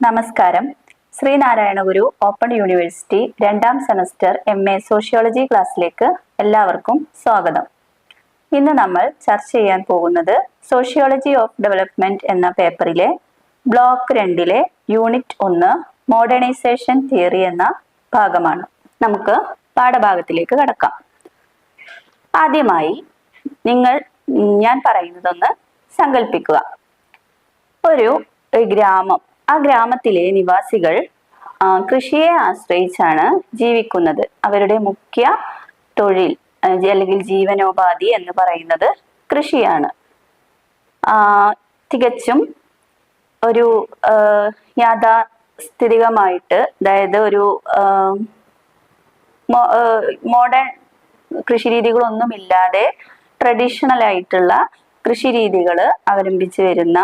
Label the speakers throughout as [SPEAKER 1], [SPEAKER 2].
[SPEAKER 1] നമസ്കാരം. ശ്രീനാരായണ ഗുരു open university രണ്ടാം semester MA sociology ക്ലാസ്സിലേക്ക് എല്ലാവർക്കും സ്വാഗതം. ഇന്ന് നമ്മൾ ചർച്ച ചെയ്യാൻ പോകുന്നത് സോഷ്യോളജി ഓഫ് ഡെവലപ്മെന്റ് എന്ന പേപ്പറിലെ ബ്ലോക്ക് 2 യൂണിറ്റ് 1 മോഡേണൈസേഷൻ തിയറി എന്ന ഭാഗമാണ്. നമുക്ക് പാഠഭാഗത്തിലേക്ക് കടക്കാം. ആദ്യമായി ഞാൻ പറയുന്നതൊന്ന് സങ്കല്പിക്കുക. ഒരു ഗ്രാമം, ആ ഗ്രാമത്തിലെ നിവാസികൾ കൃഷിയെ ആശ്രയിച്ചാണ് ജീവിക്കുന്നത്. അവരുടെ മുഖ്യ തൊഴിൽ അല്ലെങ്കിൽ ജീവനോപാധി എന്ന് പറയുന്നത് കൃഷിയാണ്. തികച്ചും ഒരു യാഥാസ്ഥിതികമായിട്ട്, അതായത് ഒരു മോഡേൺ കൃഷിരീതികളൊന്നുമില്ലാതെ ട്രഡീഷണൽ ആയിട്ടുള്ള കൃഷിരീതികൾ അവലംബിച്ചു വരുന്ന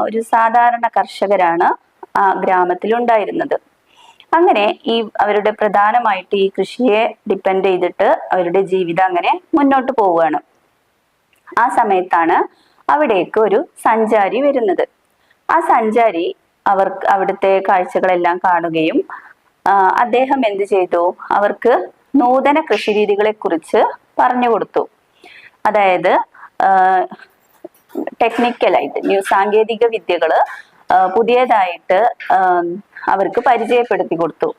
[SPEAKER 1] ഒരു സാധാരണ കർഷകരാണ് ആ ഗ്രാമത്തിൽ ഉണ്ടായിരുന്നത്. അങ്ങനെ അവരുടെ പ്രധാനമായിട്ട് ഈ കൃഷിയെ ഡിപ്പെൻഡ് ചെയ്തിട്ട് അവരുടെ ജീവിതം അങ്ങനെ മുന്നോട്ട് പോവുകയാണ്. ആ സമയത്താണ് അവിടേക്ക് ഒരു സഞ്ചാരി വരുന്നത്. ആ സഞ്ചാരി അവിടുത്തെ കാഴ്ചകളെല്ലാം കാണുകയും അദ്ദേഹം എന്ത് ചെയ്തു, അവർക്ക് നൂതന കൃഷിരീതികളെ കുറിച്ച് പറഞ്ഞു കൊടുത്തു. അതായത് ടെക്നിക്കലായിട്ട് സാങ്കേതിക വിദ്യകള് പുതിയതായിട്ട് അവർക്ക് പരിചയപ്പെടുത്തി കൊടുത്തു.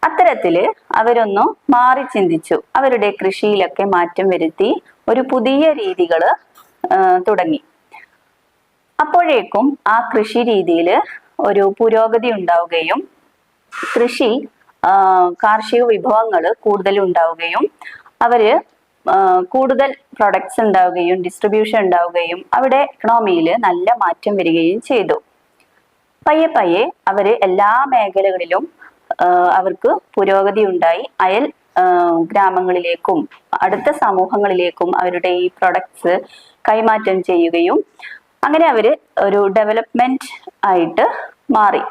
[SPEAKER 1] അത്തരത്തില് അവരൊന്നു മാറി ചിന്തിച്ചു. അവരുടെ കൃഷിയിലൊക്കെ മാറ്റം വരുത്തി ഒരു പുതിയ രീതികള് തുടങ്ങി. അപ്പോഴേക്കും ആ കൃഷി രീതിയിൽ ഒരു പുരോഗതി ഉണ്ടാവുകയും കാർഷിക വിഭവങ്ങൾ കൂടുതൽ ഉണ്ടാവുകയും അവര് കൂടുതൽ പ്രൊഡക്ട്സ് ഉണ്ടാവുകയും ഡിസ്ട്രിബ്യൂഷൻ ഉണ്ടാവുകയും അവിടെ എക്കണോമിയിൽ നല്ല മാറ്റം വരികയും ചെയ്തു. പയ്യെ അവര് എല്ലാ മേഖലകളിലും അവർക്ക് പുരോഗതി ഉണ്ടായി. അയൽ ഗ്രാമങ്ങളിലേക്കും അടുത്ത സമൂഹങ്ങളിലേക്കും അവരുടെ ഈ പ്രൊഡക്ട്സ് കൈമാറ്റം ചെയ്യുകയും അങ്ങനെ അവര് ഒരു ഡെവലപ്മെന്റ് ആയിട്ട് മാറി.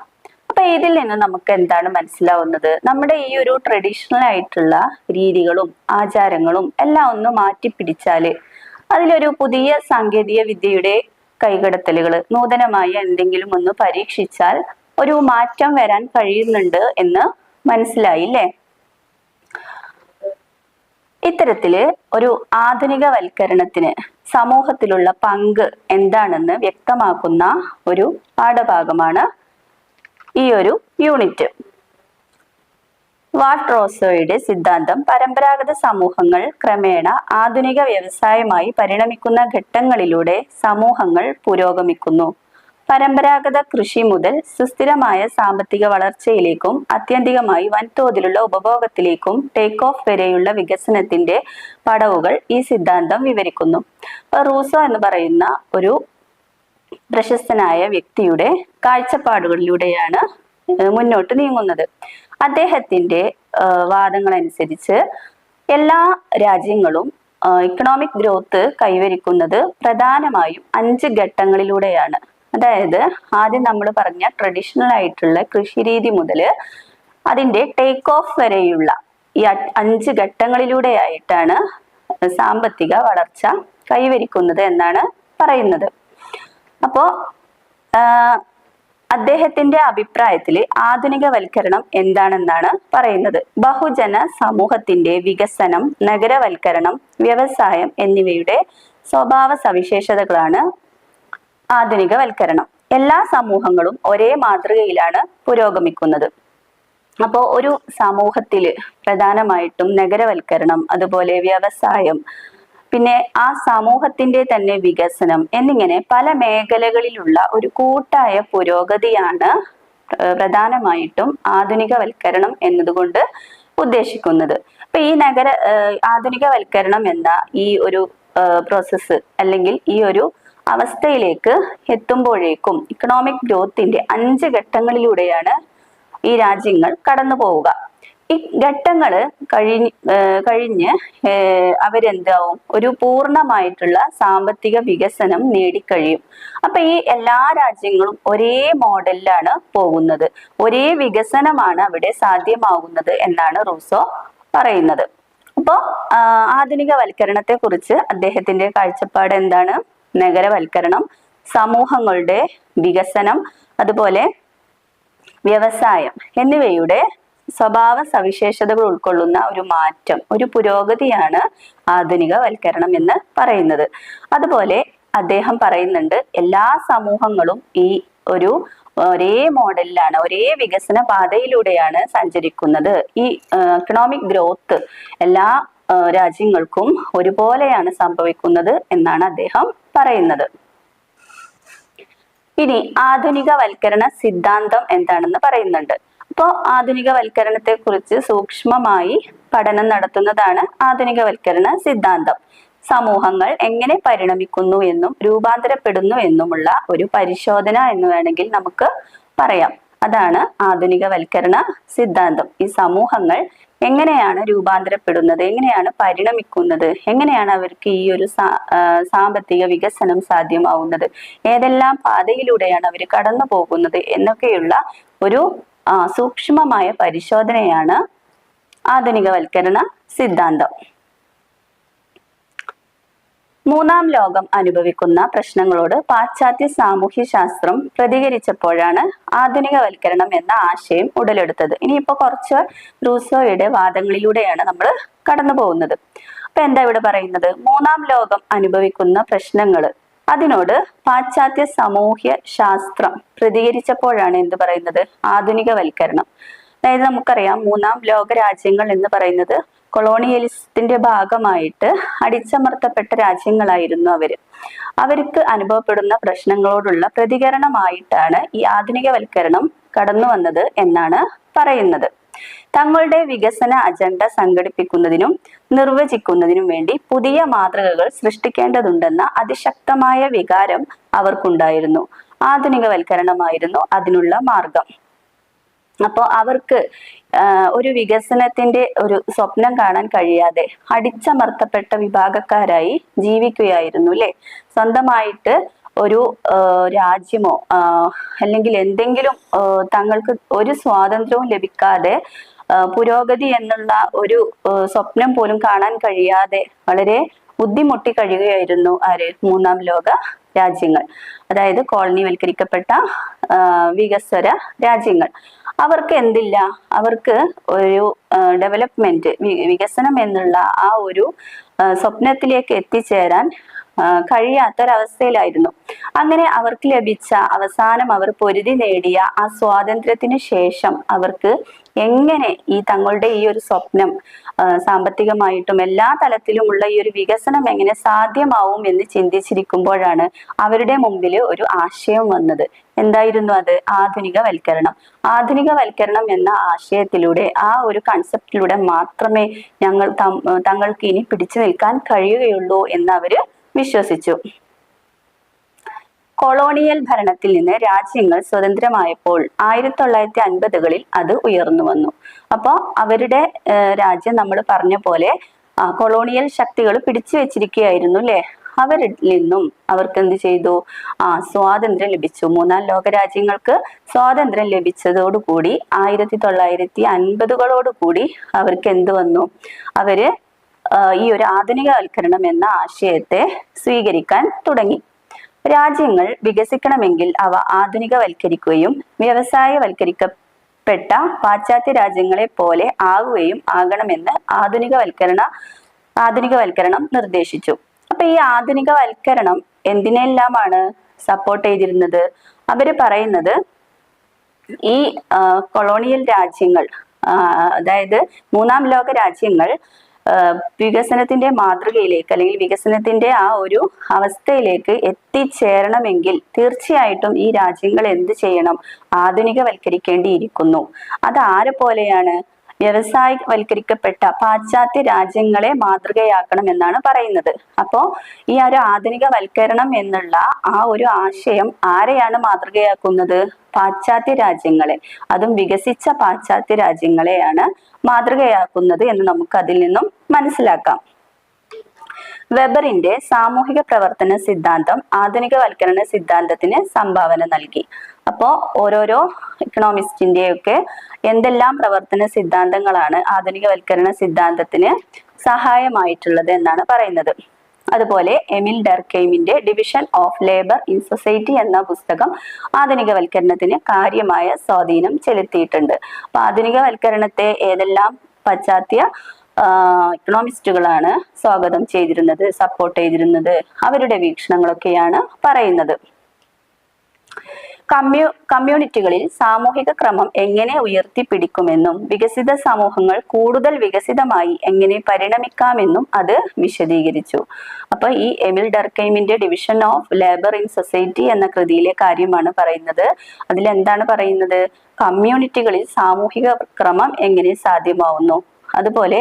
[SPEAKER 1] അപ്പൊ ഇതിൽ നിന്ന് നമുക്ക് എന്താണ് മനസ്സിലാവുന്നത്? നമ്മുടെ ഈ ഒരു ട്രഡീഷണൽ ആയിട്ടുള്ള രീതികളും ആചാരങ്ങളും എല്ലാം ഒന്ന് മാറ്റിപ്പിടിച്ചാല്, അതിലൊരു പുതിയ സാങ്കേതിക വിദ്യയുടെ കൈകടത്തലുകൾ, നൂതനമായ എന്തെങ്കിലും ഒന്ന് പരീക്ഷിച്ചാൽ ഒരു മാറ്റം വരാൻ കഴിയുന്നുണ്ട് എന്ന് മനസ്സിലായില്ലേ? ഇത്തരത്തില് ഒരു ആധുനികവൽക്കരണത്തിന് സമൂഹത്തിലുള്ള പങ്ക് എന്താണെന്ന് വ്യക്തമാക്കുന്ന ഒരു പാഠഭാഗമാണ് ഈ ഒരു യൂണിറ്റ്. വാൾട്ട് റോസോയുടെ സിദ്ധാന്തം പരമ്പരാഗത സമൂഹങ്ങൾ ക്രമേണ ആധുനിക വ്യവസായമായി പരിണമിക്കുന്ന ഘട്ടങ്ങളിലൂടെ സമൂഹങ്ങൾ പുരോഗമിക്കുന്നു. പരമ്പരാഗത കൃഷി മുതൽ സുസ്ഥിരമായ സാമ്പത്തിക വളർച്ചയിലേക്കും ആത്യന്തികമായി വൻതോതിലുള്ള ഉപഭോഗത്തിലേക്കും ടേക്ക് ഓഫ് വരെയുള്ള വികസനത്തിന്റെ പടവുകൾ ഈ സിദ്ധാന്തം വിവരിക്കുന്നു. റൂസോ എന്ന് പറയുന്ന ഒരു പ്രശസ്തനായ വ്യക്തിയുടെ കാഴ്ചപ്പാടുകളിലൂടെയാണ് മുന്നോട്ട് നീങ്ങുന്നത്. അദ്ദേഹത്തിന്റെ വാദങ്ങൾ അനുസരിച്ച് എല്ലാ രാജ്യങ്ങളും ഇക്കണോമിക് ഗ്രോത്ത് കൈവരിക്കുന്നത് പ്രധാനമായും 5 ഘട്ടങ്ങളിലൂടെയാണ്. അതായത് ആദ്യം നമ്മൾ പറഞ്ഞ ട്രഡീഷണൽ ആയിട്ടുള്ള കൃഷിരീതി മുതൽ അതിന്റെ ടേക്ക് ഓഫ് വരെയുള്ള ഈ 5 ഘട്ടങ്ങളിലൂടെയായിട്ടാണ് സാമ്പത്തിക വളർച്ച കൈവരിക്കുന്നത് എന്നാണ് പറയുന്നത്. അപ്പോ അദ്ദേഹത്തിന്റെ അഭിപ്രായത്തില് ആധുനികവൽക്കരണം എന്താണെന്നാണ് പറയുന്നത്. ബഹുജന സമൂഹത്തിന്റെ വികസനം, നഗരവൽക്കരണം, വ്യവസായം എന്നിവയുടെ സ്വഭാവ സവിശേഷതകളാണ് ആധുനികവൽക്കരണം. എല്ലാ സമൂഹങ്ങളും ഒരേ മാതൃകയിലാണ് പുരോഗമിക്കുന്നത്. അപ്പോൾ ഒരു സമൂഹത്തില് പ്രധാനമായിട്ടും നഗരവൽക്കരണം, അതുപോലെ വ്യവസായം, പിന്നെ ആ സമൂഹത്തിന്റെ തന്നെ വികസനം എന്നിങ്ങനെ പല മേഖലകളിലുള്ള ഒരു കൂട്ടായ പുരോഗതിയാണ് പ്രധാനമായിട്ടും ആധുനികവൽക്കരണം എന്നതുകൊണ്ട് ഉദ്ദേശിക്കുന്നത്. അപ്പൊ ഈ ആധുനികവൽക്കരണം എന്ന ഈ ഒരു പ്രോസസ്സ് അല്ലെങ്കിൽ ഈ ഒരു അവസ്ഥയിലേക്ക് എത്തുമ്പോഴേക്കും ഇക്കണോമിക് ഗ്രോത്തിന്റെ 5 ഘട്ടങ്ങളിലൂടെയാണ് ഈ രാജ്യങ്ങൾ കടന്നു പോവുക. ഈ ഘട്ടങ്ങള് കഴിഞ്ഞ് അവരെന്താവും, ഒരു പൂർണ്ണമായിട്ടുള്ള സാമ്പത്തിക വികസനം നേടിക്കഴിയും. അപ്പൊ ഈ എല്ലാ രാജ്യങ്ങളും ഒരേ മോഡലിലാണ് പോകുന്നത്, ഒരേ വികസനമാണ് അവിടെ സാധ്യമാകുന്നത് എന്നാണ് റൂസോ പറയുന്നത്. അപ്പോൾ ആധുനികവൽക്കരണത്തെ കുറിച്ച് അദ്ദേഹത്തിന്റെ കാഴ്ചപ്പാട് എന്താണ്? നഗരവൽക്കരണം, സമൂഹങ്ങളുടെ വികസനം, അതുപോലെ വ്യവസായം എന്നിവയുടെ സ്വഭാവ സവിശേഷതകൾ ഉൾക്കൊള്ളുന്ന ഒരു മാറ്റം, ഒരു പുരോഗതിയാണ് ആധുനികവൽക്കരണം എന്ന് പറയുന്നത്. അതുപോലെ അദ്ദേഹം പറയുന്നുണ്ട്, എല്ലാ സമൂഹങ്ങളും ഈ ഒരു ഒരേ മോഡലിലാണ്, ഒരേ വികസന പാതയിലൂടെയാണ് സഞ്ചരിക്കുന്നത്. ഈ എക്കണോമിക് ഗ്രോത്ത് എല്ലാ രാജ്യങ്ങൾക്കും ഒരുപോലെയാണ് സംഭവിക്കുന്നത് എന്നാണ് അദ്ദേഹം പറയുന്നത്. ഇനി ആധുനികവൽക്കരണ സിദ്ധാന്തം എന്താണെന്ന് പറയുന്നുണ്ട്. അപ്പോൾ ആധുനികവൽക്കരണത്തെ കുറിച്ച് സൂക്ഷ്മമായി പഠനം നടത്തുന്നതാണ് ആധുനികവൽക്കരണ സിദ്ധാന്തം. സമൂഹങ്ങൾ എങ്ങനെ പരിണമിക്കുന്നു എന്നും രൂപാന്തരപ്പെടുന്നു എന്നുമുള്ള ഒരു പരിശോധന എന്ന് വേണമെങ്കിൽ നമുക്ക് പറയാം. അതാണ് ആധുനികവൽക്കരണ സിദ്ധാന്തം. ഈ സമൂഹങ്ങൾ എങ്ങനെയാണ് രൂപാന്തരപ്പെടുന്നത്, എങ്ങനെയാണ് പരിണമിക്കുന്നത്, എങ്ങനെയാണ് അവർക്ക് ഈ ഒരു സാമ്പത്തിക വികസനം സാധ്യമാവുന്നത്, ഏതെല്ലാം പാതയിലൂടെയാണ് അവർ കടന്നു പോകുന്നത് എന്നൊക്കെയുള്ള ഒരു സൂക്ഷ്മമായ പരിശോധനയാണ് ആധുനികവൽക്കരണ സിദ്ധാന്തം. മൂന്നാം ലോകം അനുഭവിക്കുന്ന പ്രശ്നങ്ങളോട് പാശ്ചാത്യ സാമൂഹ്യ ശാസ്ത്രം പ്രതികരിച്ചപ്പോഴാണ് ആധുനികവൽക്കരണം എന്ന ആശയം ഉടലെടുത്തത്. ഇനിയിപ്പോ കുറച്ച് റൂസോയുടെ വാദങ്ങളിലൂടെയാണ് നമ്മൾ കടന്നു പോകുന്നത്. അപ്പൊ എന്താ ഇവിടെ പറയുന്നത്? മൂന്നാം ലോകം അനുഭവിക്കുന്ന പ്രശ്നങ്ങൾ, അതിനോട് പാശ്ചാത്യ സാമൂഹ്യ ശാസ്ത്രം പ്രതികരിച്ചപ്പോഴാണ് എന്ത് പറയുന്നത്? ആധുനികവൽക്കരണം. അതായത് നമുക്കറിയാം, മൂന്നാം ലോക രാജ്യങ്ങൾ എന്ന് പറയുന്നത് കൊളോണിയലിസത്തിന്റെ ഭാഗമായിട്ട് അടിച്ചമർത്തപ്പെട്ട രാജ്യങ്ങളായിരുന്നു അവർക്ക് അനുഭവപ്പെടുന്ന പ്രശ്നങ്ങളോടുള്ള പ്രതികരണമായിട്ടാണ് ഈ ആധുനികവൽക്കരണം കടന്നു വന്നത് എന്നാണ് പറയുന്നത്. തങ്ങളുടെ വികസന അജണ്ട സംഘടിപ്പിക്കുന്നതിനും നിർവചിക്കുന്നതിനും വേണ്ടി പുതിയ മാതൃകകൾ സൃഷ്ടിക്കേണ്ടതുണ്ടെന്ന അതിശക്തമായ വികാരം അവർക്കുണ്ടായിരുന്നു. ആധുനികവൽക്കരണമായിരുന്നു അതിനുള്ള മാർഗം. അപ്പോൾ അവർക്ക് ഒരു വികസനത്തിന്റെ ഒരു സ്വപ്നം കാണാൻ കഴിയാതെ അടിച്ചമർത്തപ്പെട്ട വിഭാഗക്കാരായി ജീവിക്കുകയായിരുന്നു അല്ലെ. സ്വന്തമായിട്ട് ഒരു രാജ്യമോ അല്ലെങ്കിൽ എന്തെങ്കിലും തങ്ങൾക്ക് ഒരു സ്വാതന്ത്ര്യവും ലഭിക്കാതെ പുരോഗതി എന്നുള്ള ഒരു സ്വപ്നം പോലും കാണാൻ കഴിയാതെ വളരെ ബുദ്ധിമുട്ടി കഴിയുകയായിരുന്നു മൂന്നാം ലോക രാജ്യങ്ങൾ. അതായത് കോളനിവൽക്കരിക്കപ്പെട്ട വികസ്വര രാജ്യങ്ങൾ. അവർക്ക് എന്തില്ല? അവർക്ക് ഒരു ഡെവലപ്മെന്റ്, വികസനം എന്നുള്ള ആ ഒരു സ്വപ്നത്തിലേക്ക് എത്തിച്ചേരാൻ കഴിയാത്തൊരവസ്ഥയിലായിരുന്നു. അങ്ങനെ അവർക്ക് ലഭിച്ച അവസാനം അവർ പൊരുതി നേടിയ ആ സ്വാതന്ത്ര്യത്തിന് ശേഷം അവർക്ക് എങ്ങനെ ഈ തങ്ങളുടെ ഈ ഒരു സ്വപ്നം സാമ്പത്തികമായിട്ടും എല്ലാ തലത്തിലുമുള്ള ഈ ഒരു വികസനം എങ്ങനെ സാധ്യമാവും എന്ന് ചിന്തിച്ചിരിക്കുമ്പോഴാണ് അവരുടെ മുമ്പിൽ ഒരു ആശയം വന്നത്. എന്തായിരുന്നു അത്? ആധുനികവൽക്കരണം. ആധുനികവൽക്കരണം എന്ന ആശയത്തിലൂടെ, ആ ഒരു കൺസെപ്റ്റിലൂടെ മാത്രമേ തങ്ങൾക്ക് ഇനി പിടിച്ചു നിൽക്കാൻ കഴിയുകയുള്ളൂ എന്ന് അവര് വിശ്വസിച്ചു. കൊളോണിയൽ ഭരണത്തിൽ നിന്ന് രാജ്യങ്ങൾ സ്വതന്ത്രമായപ്പോൾ 1950കളിൽ അത് ഉയർന്നു വന്നു. അപ്പോൾ അവരുടെ രാജ്യം നമ്മൾ പറഞ്ഞ പോലെ കൊളോണിയൽ ശക്തികൾ പിടിച്ചു വെച്ചിരിക്കുകയായിരുന്നു അല്ലെ. അവരിൽ നിന്നും അവർക്ക് എന്ത് ചെയ്തു? സ്വാതന്ത്ര്യം ലഭിച്ചു. മൂന്നാം ലോക രാജ്യങ്ങൾക്ക് സ്വാതന്ത്ര്യം ലഭിച്ചതോടുകൂടി 1950കളോടുകൂടി അവർക്ക് എന്ത് വന്നു? അവര് ഈ ഒരു ആധുനികവൽക്കരണം എന്ന ആശയത്തെ സ്വീകരിക്കാൻ തുടങ്ങി. രാജ്യങ്ങൾ വികസിക്കണമെങ്കിൽ അവ ആധുനികവൽക്കരിക്കുകയും വ്യവസായവൽക്കരിക്കപ്പെട്ട പാശ്ചാത്യ രാജ്യങ്ങളെ പോലെ ആകണമെന്ന് ആധുനികവൽക്കരണം നിർദ്ദേശിച്ചു. അപ്പൊ ഈ ആധുനികവൽക്കരണം എന്തിനെല്ലാമാണ് സപ്പോർട്ട് ചെയ്തിരുന്നത്? അവര് പറയുന്നത് ഈ കൊളോണിയൽ രാജ്യങ്ങൾ, അതായത് മൂന്നാം ലോക രാജ്യങ്ങൾ വികസനത്തിന്റെ മാതൃകയിലേക്ക് അല്ലെങ്കിൽ വികസനത്തിന്റെ ആ ഒരു അവസ്ഥയിലേക്ക് എത്തിച്ചേരണമെങ്കിൽ തീർച്ചയായിട്ടും ഈ രാജ്യങ്ങൾ എന്ത് ചെയ്യണം? ആധുനികവൽക്കരിക്കേണ്ടിയിരിക്കുന്നു. അത് ആരെ പോലെയാണ്? വ്യവസായവൽക്കരിക്കപ്പെട്ട പാശ്ചാത്യ രാജ്യങ്ങളെ മാതൃകയാക്കണം എന്നാണ് പറയുന്നത്. അപ്പോ ഈ ഒരു ആധുനികവൽക്കരണം എന്നുള്ള ആ ഒരു ആശയം ആരെയാണ് മാതൃകയാക്കുന്നത്? പാശ്ചാത്യ രാജ്യങ്ങളെ, അതും വികസിച്ച പാശ്ചാത്യ രാജ്യങ്ങളെയാണ് മാതൃകയാക്കുന്നത് എന്ന് നമുക്ക് അതിൽ നിന്നും മനസ്സിലാക്കാം. വെബറിന്റെ സാമൂഹിക പ്രവർത്തന സിദ്ധാന്തം ആധുനികവൽക്കരണ സിദ്ധാന്തത്തിന് സംഭാവന നൽകി. അപ്പോ ഓരോരോ ഇക്കണോമിസ്റ്റിന്റെയൊക്കെ എന്തെല്ലാം പ്രവർത്തന സിദ്ധാന്തങ്ങളാണ് ആധുനികവൽക്കരണ സിദ്ധാന്തത്തിന് സഹായമായിട്ടുള്ളത് എന്നാണ് പറയുന്നത്. അതുപോലെ എമിൽ ഡർക്കെയിമിന്റെ division of labour in society എന്ന പുസ്തകം ആധുനികവൽക്കരണത്തിന് കാര്യമായ സ്വാധീനം ചെലുത്തിയിട്ടുണ്ട്. അപ്പൊ ആധുനികവൽക്കരണത്തെ ഏതെല്ലാം പാശ്ചാത്യ ഇക്കണോമിസ്റ്റുകളാണ് സ്വാഗതം ചെയ്തിരുന്നത്, സപ്പോർട്ട് ചെയ്തിരുന്നത്, അവരുടെ വീക്ഷണങ്ങളൊക്കെയാണ് പറയുന്നത്. കമ്മ്യൂണിറ്റികളിൽ സാമൂഹിക ക്രമം എങ്ങനെ ഉയർത്തിപ്പിടിക്കുമെന്നും വികസിത സമൂഹങ്ങൾ കൂടുതൽ വികസിതമായി എങ്ങനെ പരിണമിക്കാമെന്നും അത് വിശദീകരിച്ചു. അപ്പൊ ഈ എമിൽ ഡർക്കെയിമിന്റെ division of labour in society എന്ന കൃതിയിലെ കാര്യമാണ് പറയുന്നത്. അതിലെന്താണ് പറയുന്നത്? കമ്മ്യൂണിറ്റികളിൽ സാമൂഹിക ക്രമം എങ്ങനെ സാധ്യമാവുന്നു, അതുപോലെ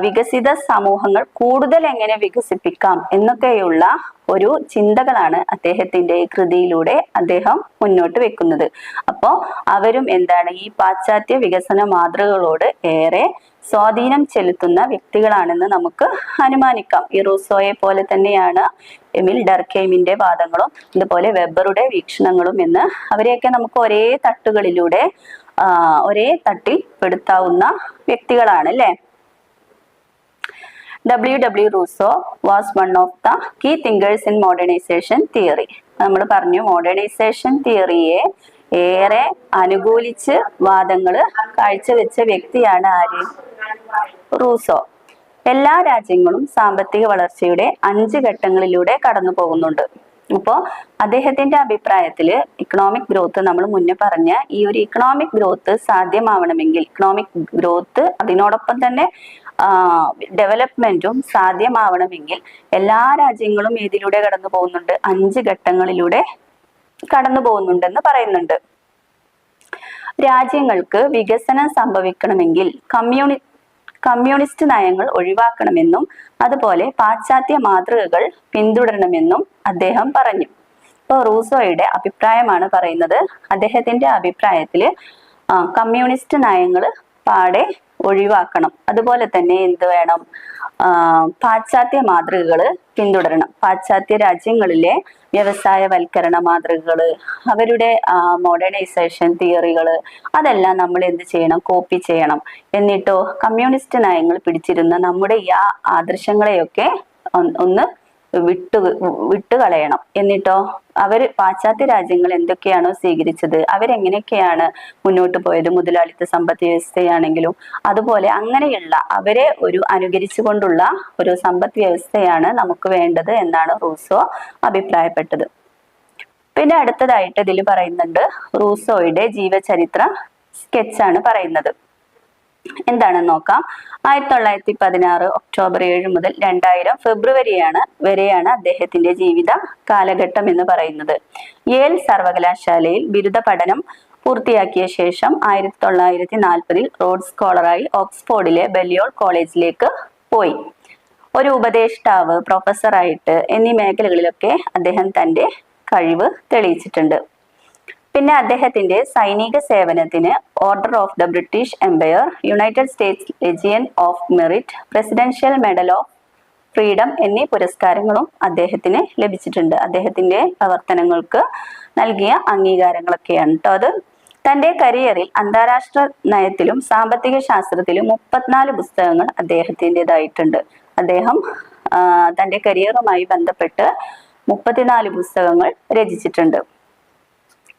[SPEAKER 1] വികസിത സമൂഹങ്ങൾ കൂടുതൽ എങ്ങനെ വികസിപ്പിക്കാം എന്നൊക്കെയുള്ള ഒരു ചിന്തകളാണ് അദ്ദേഹത്തിന്റെ കൃതിയിലൂടെ അദ്ദേഹം മുന്നോട്ട് വെക്കുന്നത്. അപ്പോൾ അവരും എന്താണ്, ഈ പാശ്ചാത്യ വികസന മാതൃകകളോട് ഏറെ സ്വാധീനം ചെലുത്തുന്ന വ്യക്തികളാണെന്ന് നമുക്ക് അനുമാനിക്കാം. ഈ റൂസോയെ പോലെ തന്നെയാണ് എമിൽ ഡർക്കെയിമിന്റെ വാദങ്ങളും അതുപോലെ വെബറുടെ വീക്ഷണങ്ങളും എന്ന് അവരെയൊക്കെ നമുക്ക് ഒരേ തട്ടുകളിലൂടെ ഒരേ തട്ടിൽ പെടുത്താവുന്ന വ്യക്തികളാണ് അല്ലേ. W. Rousseau was one of the key thinkers in modernisation theory. നമ്മൾ പറഞ്ഞു മോഡേണൈസേഷൻ തിയറിയെ ഏറെ അനുകൂലിച്ച് വാദങ്ങൾ കാഴ്ചവെച്ച വ്യക്തിയാണ് ആര്? റൂസോ. എല്ലാ രാജ്യങ്ങളും സാമ്പത്തിക വളർച്ചയുടെ 5 ഘട്ടങ്ങളിലൂടെ കടന്നു പോകുന്നുണ്ട്. അപ്പോൾ അദ്ദേഹത്തിന്റെ അഭിപ്രായത്തില് ഇക്കണോമിക് ഗ്രോത്ത്, നമ്മൾ മുന്നേ പറഞ്ഞ ഈ ഒരു ഇക്കണോമിക് ഗ്രോത്ത് സാധ്യമാവണമെങ്കിൽ, ഇക്കണോമിക് ഗ്രോത്ത് അതിനോടൊപ്പം തന്നെ ഡെവലപ്മെന്റും സാധ്യമാവണമെങ്കിൽ എല്ലാ രാജ്യങ്ങളും ഇതിലൂടെ കടന്നു പോകുന്നുണ്ട്, 5 ഘട്ടങ്ങളിലൂടെ കടന്നു പോകുന്നുണ്ടെന്ന് പറയുന്നുണ്ട്. രാജ്യങ്ങൾക്ക് വികസനം സംഭവിക്കണമെങ്കിൽ കമ്മ്യൂണിസ്റ്റ് നയങ്ങൾ ഒഴിവാക്കണമെന്നും അതുപോലെ പാശ്ചാത്യ മാതൃകകൾ പിന്തുടരണമെന്നും അദ്ദേഹം പറഞ്ഞു. ഇപ്പോൾ റൂസോയുടെ അഭിപ്രായമാണ് പറയുന്നത്. അദ്ദേഹത്തിന്റെ അഭിപ്രായത്തില് കമ്മ്യൂണിസ്റ്റ് നയങ്ങൾ പാടെ ഒഴിവാക്കണം, അതുപോലെ തന്നെ എന്ത് വേണം, പാശ്ചാത്യ മാതൃകകൾ പിന്തുടരണം. പാശ്ചാത്യ രാജ്യങ്ങളിലെ വ്യവസായവൽക്കരണ മാതൃകകൾ, അവരുടെ മോഡേണൈസേഷൻ തിയറികൾ, അതെല്ലാം നമ്മൾ എന്ത് ചെയ്യണം, കോപ്പി ചെയ്യണം. എന്നിട്ടോ കമ്മ്യൂണിസ്റ്റ് നയങ്ങൾ പിടിച്ചിരുന്ന നമ്മുടെ ഈ ആദർശങ്ങളെയൊക്കെ ഒന്ന് വിട്ടുകളയണം. എന്നിട്ടോ പാശ്ചാത്യ രാജ്യങ്ങൾ എന്തൊക്കെയാണോ സ്വീകരിച്ചത്, അവരെങ്ങനെയൊക്കെയാണ് മുന്നോട്ട് പോയത്, മുതലാളിത്ത സമ്പദ് വ്യവസ്ഥയാണെങ്കിലും അതുപോലെ അങ്ങനെയുള്ള അവരെ അനുകരിച്ചുകൊണ്ടുള്ള ഒരു സമ്പദ് വ്യവസ്ഥയാണ് നമുക്ക് വേണ്ടത് എന്നാണ് റൂസോ അഭിപ്രായപ്പെട്ടത്. പിന്നെ അടുത്തതായിട്ട് ഇതിൽ പറയുന്നുണ്ട്, റൂസോയുടെ ജീവചരിത്ര സ്കെച്ചാണ് പറയുന്നത്. എന്താണെന്ന് നോക്കാം. 1916 ഒക്ടോബർ 7 മുതൽ 2000 ഫെബ്രുവരി വരെയാണ് അദ്ദേഹത്തിന്റെ ജീവിത കാലഘട്ടം എന്ന് പറയുന്നത്. യേൽ സർവകലാശാലയിൽ ബിരുദ പഠനം പൂർത്തിയാക്കിയ ശേഷം 1940 റോഡ്സ് സ്കോളറായി ഓക്സ്ഫോർഡിലെ ബല്ലിയോൾ കോളേജിലേക്ക് പോയി. ഒരു ഉപദേഷ്ടാവ്, പ്രൊഫസറായിട്ട് എന്നീ മേഖലകളിലൊക്കെ അദ്ദേഹം തന്റെ കഴിവ് തെളിയിച്ചിട്ടുണ്ട്. പിന്നെ അദ്ദേഹത്തിന്റെ സൈനിക സേവനത്തിന് Order of the British Empire, United States Legion of Merit, Presidential Medal of Freedom എന്നീ പുരസ്കാരങ്ങളും അദ്ദേഹത്തിന് ലഭിച്ചിട്ടുണ്ട്. അദ്ദേഹത്തിന്റെ പ്രവർത്തനങ്ങൾക്ക് നൽകിയ അംഗീകാരങ്ങളൊക്കെയാണ് കേട്ടോ അത്. തന്റെ കരിയറിൽ അന്താരാഷ്ട്ര നയത്തിലും സാമ്പത്തിക ശാസ്ത്രത്തിലും 34 പുസ്തകങ്ങൾ അദ്ദേഹത്തിൻ്റെതായിട്ടുണ്ട്. അദ്ദേഹം തന്റെ കരിയറുമായി ബന്ധപ്പെട്ട് 34 പുസ്തകങ്ങൾ രചിച്ചിട്ടുണ്ട്.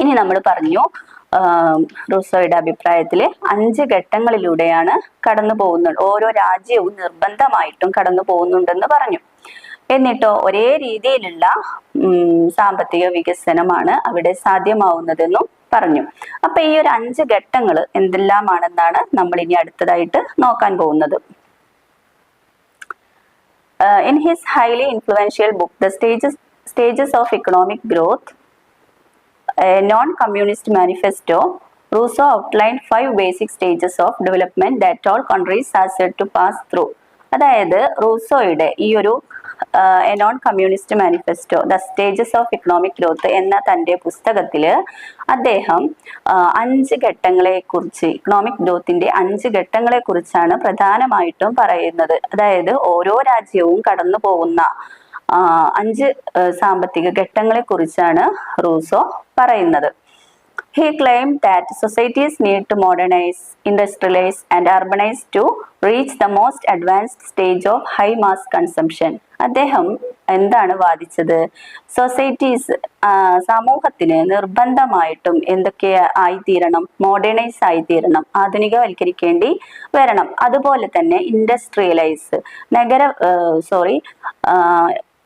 [SPEAKER 1] ഇനി നമ്മൾ പറഞ്ഞു, റൂസോയുടെ അഭിപ്രായത്തില് 5 ഘട്ടങ്ങളിലൂടെയാണ് കടന്നു പോകുന്നത്, ഓരോ രാജ്യവും നിർബന്ധമായിട്ടും കടന്നു പോകുന്നുണ്ടെന്ന് പറഞ്ഞു. എന്നിട്ടോ ഒരേ രീതിയിലുള്ള സാമ്പത്തിക വികസനമാണ് അവിടെ സാധ്യമാവുന്നതെന്നും പറഞ്ഞു. അപ്പൊ ഈ ഒരു 5 ഘട്ടങ്ങൾ എന്തെല്ലാമാണെന്നാണ് നമ്മൾ ഇനി അടുത്തതായിട്ട് നോക്കാൻ പോകുന്നത്. In his highly influential book, The Stages of Economic Growth, a non-communist manifesto, Rousseau outlined 5 basic stages of development that all countries are said to pass through. അതായത് റൂസോയുടെ ഈ ഒരു A non communist manifesto, the stages of economic growth എന്ന തൻ്റെ പുസ്തകത്തില് അദ്ദേഹം 5 ഘട്ടങ്ങളെ കുറിച്ച്, economic ഗ്രോത്തിന്റെ 5 ഘട്ടങ്ങളെ കുറിച്ചാണ് പ്രധാനമായിട്ടും പറയുന്നത്. അതായത് ഓരോ രാജ്യവും കടന്നു പോകുന്ന 5 സാമ്പത്തിക ഘട്ടങ്ങളെ കുറിച്ചാണ് റൂസോ പറയുന്നത്. He claimed that societies need to modernize, industrialize and urbanize to reach the most advanced stage of high mass consumption. അദ്ദേഹം എന്താണ് വാദിച്ചത്? സൊസൈറ്റീസ് സമൂഹത്തിന് നിർബന്ധമായിട്ടും എന്തൊക്കെ ആയിത്തീരണം? മോഡേണൈസ് ആയിത്തീരണം, ആധുനികവൽക്കരിക്കേണ്ടി വരണം. അതുപോലെ തന്നെ ഇൻഡസ്ട്രിയലൈസ്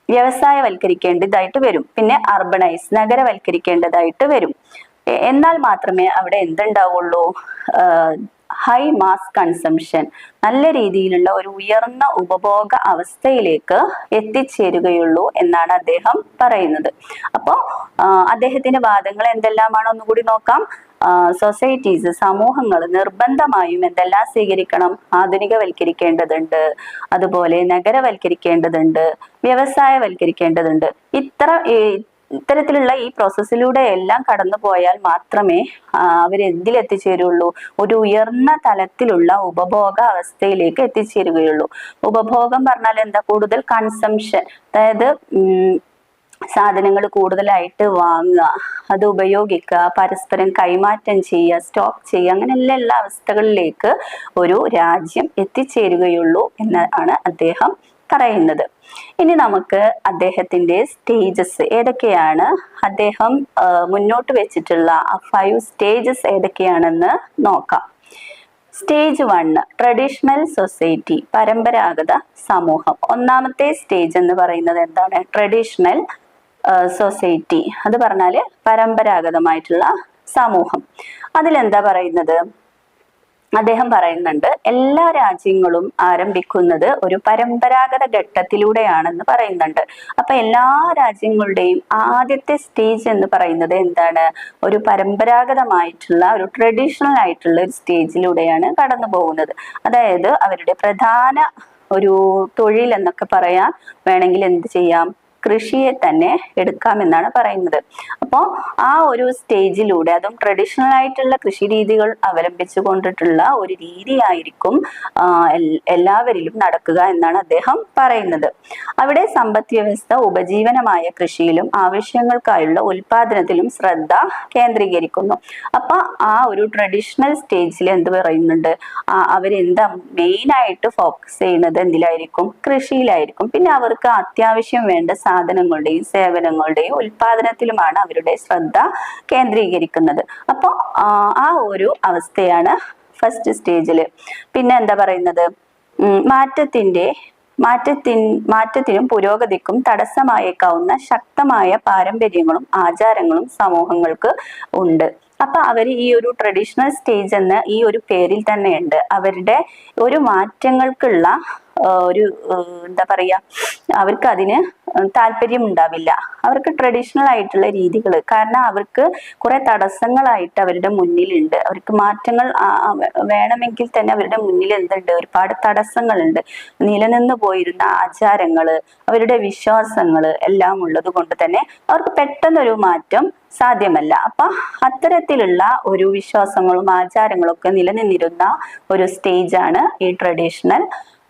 [SPEAKER 1] വ്യവസായവൽക്കരിക്കേണ്ടതായിട്ട് വരും. പിന്നെ അർബണൈസ് നഗരവൽക്കരിക്കേണ്ടതായിട്ട് വരും. എന്നാൽ മാത്രമേ അവിടെ എന്തുണ്ടാവുള്ളൂ? ഹൈ മാസ് കൺസംഷൻ, നല്ല രീതിയിലുള്ള ഒരു ഉയർന്ന ഉപഭോഗ അവസ്ഥയിലേക്ക് എത്തിച്ചേരുകയുള്ളൂ എന്നാണ് അദ്ദേഹം പറയുന്നത്. അപ്പോൾ അദ്ദേഹത്തിന്റെ വാദങ്ങൾ എന്തെല്ലാമാണ് ഒന്നുകൂടി നോക്കാം. സൊസൈറ്റീസ് സമൂഹങ്ങൾ നിർബന്ധമായും എന്തെല്ലാം സ്വീകരിക്കണം? ആധുനികവൽക്കരിക്കേണ്ടതുണ്ട്, അതുപോലെ നഗരവൽക്കരിക്കേണ്ടതുണ്ട്, വ്യവസായവൽക്കരിക്കേണ്ടതുണ്ട്. ഇത്തരത്തിലുള്ള ഈ പ്രോസസ്സിലൂടെ എല്ലാം കടന്നു പോയാൽ മാത്രമേ അവരെന്തിലെത്തിച്ചേരുള്ളൂ? ഒരു ഉയർന്ന തലത്തിലുള്ള ഉപഭോഗ അവസ്ഥയിലേക്ക് എത്തിച്ചേരുകയുള്ളൂ. ഉപഭോഗം പറഞ്ഞാൽ എന്താ? കൂടുതൽ കൺസംഷൻ, അതായത് സാധനങ്ങൾ കൂടുതലായിട്ട് വാങ്ങുക, അത് ഉപയോഗിക്കുക, പരസ്പരം കൈമാറ്റം ചെയ്യുക, സ്റ്റോക്ക് ചെയ്യുക, അങ്ങനെയുള്ള എല്ലാ അവസ്ഥകളിലേക്ക് ഒരു രാജ്യം എത്തിച്ചേരുകയുള്ളൂ എന്നാണ് അദ്ദേഹം പറയുന്നത്. ഇനി നമുക്ക് അദ്ദേഹത്തിന്റെ സ്റ്റേജസ് ഏതൊക്കെയാണ്, അദ്ദേഹം മുന്നോട്ട് വെച്ചിട്ടുള്ള 5 സ്റ്റേജസ് ഏതൊക്കെയാണെന്ന് നോക്കാം. സ്റ്റേജ് 1 ട്രഡീഷണൽ സൊസൈറ്റി, പരമ്പരാഗത സമൂഹം. ഒന്നാമത്തെ സ്റ്റേജ് എന്ന് പറയുന്നത് എന്താണ്? ട്രഡീഷണൽ സൊസൈറ്റി, അത് പറഞ്ഞാല് പരമ്പരാഗതമായിട്ടുള്ള സമൂഹം. അതിലെന്താ പറയുന്നത്? അദ്ദേഹം പറയുന്നുണ്ട് എല്ലാ രാജ്യങ്ങളും ആരംഭിക്കുന്നത് ഒരു പരമ്പരാഗത ഘട്ടത്തിലൂടെയാണെന്ന് പറയുന്നുണ്ട്. അപ്പൊ എല്ലാ രാജ്യങ്ങളുടെയും ആദ്യത്തെ സ്റ്റേജ് എന്ന് പറയുന്നത് എന്താണ്? ഒരു പരമ്പരാഗതമായിട്ടുള്ള ഒരു ട്രഡീഷണൽ ആയിട്ടുള്ള ഒരു സ്റ്റേജിലൂടെയാണ് കടന്നു പോകുന്നത്. അതായത് അവരുടെ പ്രധാന ഒരു തൊഴിൽ എന്നൊക്കെ പറയാൻ വേണമെങ്കിൽ എന്ത് ചെയ്യാം? കൃഷിയെ തന്നെ എടുക്കാമെന്നാണ് പറയുന്നത്. അപ്പോൾ ആ ഒരു സ്റ്റേജിലൂടെ, അതും ട്രഡീഷണൽ ആയിട്ടുള്ള കൃഷി രീതികൾ അവലംബിച്ചു കൊണ്ടിട്ടുള്ള ഒരു രീതിയായിരിക്കും എല്ലാവരിലും നടക്കുക എന്നാണ് അദ്ദേഹം പറയുന്നത്. അവിടെ സമ്പദ് വ്യവസ്ഥ ഉപജീവനമായ കൃഷിയിലും ആവശ്യങ്ങൾക്കായുള്ള ഉൽപാദനത്തിലും ശ്രദ്ധ കേന്ദ്രീകരിക്കുന്നു. അപ്പൊ ആ ഒരു ട്രഡീഷണൽ സ്റ്റേജിൽ എന്ത് പറയുന്നുണ്ട്? അവരെന്താ മെയിൻ ആയിട്ട് ഫോക്കസ് ചെയ്യുന്നത്? എന്തിലായിരിക്കും? കൃഷിയിലായിരിക്കും. പിന്നെ അവർക്ക് അത്യാവശ്യം വേണ്ട സാധനങ്ങളുടെയും സേവനങ്ങളുടെയും ഉൽപാദനത്തിലുമാണ് അവരുടെ ശ്രദ്ധ കേന്ദ്രീകരിക്കുന്നത്. അപ്പോൾ ആ ഒരു അവസ്ഥയാണ് ഫസ്റ്റ് സ്റ്റേജില്. പിന്നെ എന്താ പറയുന്നത്? മാറ്റത്തിനും പുരോഗതിക്കും തടസ്സമായേക്കാവുന്ന ശക്തമായ പാരമ്പര്യങ്ങളും ആചാരങ്ങളും സമൂഹങ്ങൾക്ക് ഉണ്ട്. അപ്പൊ അവർ ഈ ഒരു ട്രഡീഷണൽ സ്റ്റേജ് എന്ന ഈ ഒരു പേരിൽ തന്നെയുണ്ട്. അവരുടെ ഒരു മാറ്റങ്ങൾക്കുള്ള ഒരു എന്താ പറയാ, അവർക്ക് അതിന് താല്പര്യം ഉണ്ടാവില്ല. അവർക്ക് ട്രഡീഷണൽ ആയിട്ടുള്ള രീതികൾ, കാരണം അവർക്ക് കുറെ തടസ്സങ്ങളായിട്ട് അവരുടെ മുന്നിലുണ്ട്. അവർക്ക് മാറ്റങ്ങൾ വേണമെങ്കിൽ തന്നെ അവരുടെ മുന്നിൽ എന്തുണ്ട്? ഒരുപാട് തടസ്സങ്ങളുണ്ട്. നിലനിന്ന് പോയിരുന്ന ആചാരങ്ങള്, അവരുടെ വിശ്വാസങ്ങള് എല്ലാം ഉള്ളത് കൊണ്ട് തന്നെ അവർക്ക് പെട്ടെന്നൊരു മാറ്റം സാധ്യമല്ല. അപ്പൊ അത്തരത്തിലുള്ള ഒരു വിശ്വാസങ്ങളും ആചാരങ്ങളും ഒക്കെ നിലനിന്നിരുന്ന ഒരു സ്റ്റേജാണ് ഈ ട്രഡീഷണൽ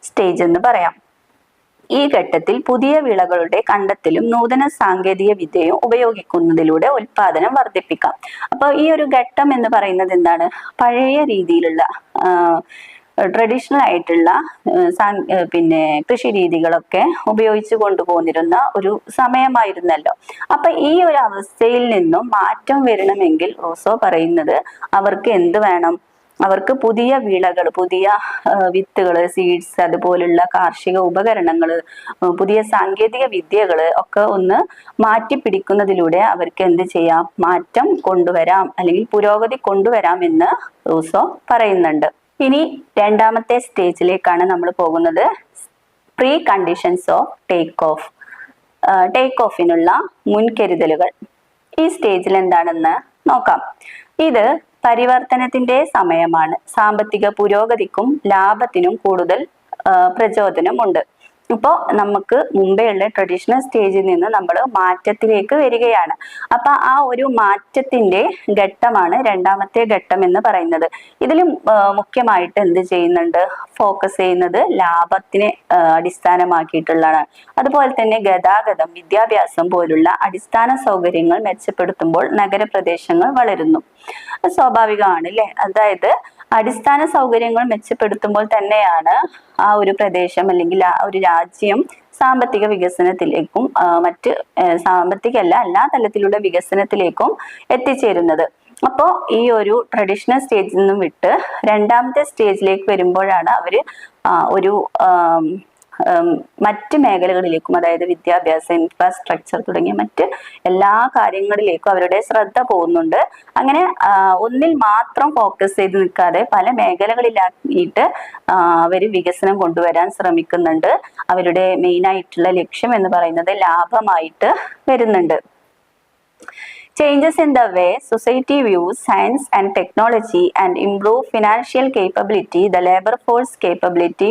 [SPEAKER 1] സ്റ്റേജ് എന്ന് പറയാം. ഈ ഘട്ടത്തിൽ പുതിയ വിളകളുടെ കണ്ടെത്തലും നൂതന സാങ്കേതിക വിദ്യയും ഉപയോഗിക്കുന്നതിലൂടെ ഉൽപാദനം വർദ്ധിപ്പിക്കാം. അപ്പൊ ഈ ഒരു ഘട്ടം എന്ന് പറയുന്നത് എന്താണ്? പഴയ രീതിയിലുള്ള ട്രഡീഷണൽ ആയിട്ടുള്ള പിന്നെ കൃഷി രീതികളൊക്കെ ഉപയോഗിച്ചു കൊണ്ടുപോന്നിരുന്ന ഒരു സമയമായിരുന്നല്ലോ. അപ്പൊ ഈ ഒരു അവസ്ഥയിൽ നിന്നും മാറ്റം വരണമെങ്കിൽ റൂസോ പറയുന്നത് അവർക്ക് എന്ത് വേണം? അവർക്ക് പുതിയ വിളകൾ, പുതിയ വിത്തുകള്, സീഡ്സ്, അതുപോലുള്ള കാർഷിക ഉപകരണങ്ങള്, പുതിയ സാങ്കേതിക വിദ്യകള് ഒക്കെ ഒന്ന് മാറ്റി പിടിക്കുന്നതിലൂടെ അവർക്ക് എന്ത് ചെയ്യാം? മാറ്റം കൊണ്ടുവരാം, അല്ലെങ്കിൽ പുരോഗതി കൊണ്ടുവരാം എന്ന് റൂസോ പറയുന്നുണ്ട്. ഇനി രണ്ടാമത്തെ സ്റ്റേജിലേക്കാണ് നമ്മൾ പോകുന്നത്. പ്രീ കണ്ടീഷൻസ് ഓഫ് ടേക്ക് ഓഫിനുള്ള മുൻകരുതലുകൾ. ഈ സ്റ്റേജിൽ എന്താണെന്ന് നോക്കാം. ഇത് പരിവർത്തനത്തിന്റെ സമയമാണ്. സാമ്പത്തിക പുരോഗതിക്കും ലാഭത്തിനും കൂടുതൽ പ്രചോദനമുണ്ട്. ഇപ്പോൾ നമുക്ക് മുമ്പേ ഉള്ള ട്രഡീഷണൽ സ്റ്റേജിൽ നിന്ന് നമ്മൾ മാറ്റത്തിലേക്ക് വരികയാണ്. അപ്പൊ ആ ഒരു മാറ്റത്തിന്റെ ഘട്ടമാണ് രണ്ടാമത്തെ ഘട്ടം എന്ന് പറയുന്നത്. ഇതിൽ മുഖ്യമായിട്ട് എന്ത് ചെയ്യുന്നുണ്ട്? ഫോക്കസ് ചെയ്യുന്നത് ലാഭത്തിനെ അടിസ്ഥാനമാക്കിയിട്ടുള്ളതാണ്. അതുപോലെ തന്നെ ഗതാഗതം, വിദ്യാഭ്യാസം പോലുള്ള അടിസ്ഥാന സൗകര്യങ്ങൾ മെച്ചപ്പെടുത്തുമ്പോൾ നഗരപ്രദേശങ്ങൾ വളരുന്നു. സ്വാഭാവികമാണ് അല്ലെ? അതായത് അടിസ്ഥാന സൗകര്യങ്ങൾ മെച്ചപ്പെടുത്തുമ്പോൾ തന്നെയാണ് ആ ഒരു പ്രദേശം അല്ലെങ്കിൽ ആ ഒരു രാജ്യം സാമ്പത്തിക വികസനത്തിലേക്കും മറ്റ് എല്ലാ തലത്തിലുള്ള വികസനത്തിലേക്കും എത്തിച്ചേരുന്നത്. അപ്പോൾ ഈ ഒരു ട്രഡീഷണൽ സ്റ്റേജിൽ നിന്നും വിട്ട് രണ്ടാമത്തെ സ്റ്റേജിലേക്ക് വരുമ്പോഴാണ് അവര് ഒരു മറ്റ് മേഖലകളിലേക്കും, അതായത് വിദ്യാഭ്യാസം, ഇൻഫ്രാസ്ട്രക്ചർ തുടങ്ങിയ മറ്റ് എല്ലാ കാര്യങ്ങളിലേക്കും അവരുടെ ശ്രദ്ധ പോകുന്നുണ്ട്. അങ്ങനെ ഒന്നിൽ മാത്രം ഫോക്കസ് ചെയ്ത് നിൽക്കാതെ പല മേഖലകളിലാക്കിയിട്ട് അവര് വികസനം കൊണ്ടുവരാൻ ശ്രമിക്കുന്നുണ്ട്. അവരുടെ മെയിൻ ആയിട്ടുള്ള ലക്ഷ്യം എന്ന് പറയുന്നത് ലാഭമായിട്ട് വരുന്നുണ്ട്. Changes in the way society views science and technology and improve financial capability, the labor force capability,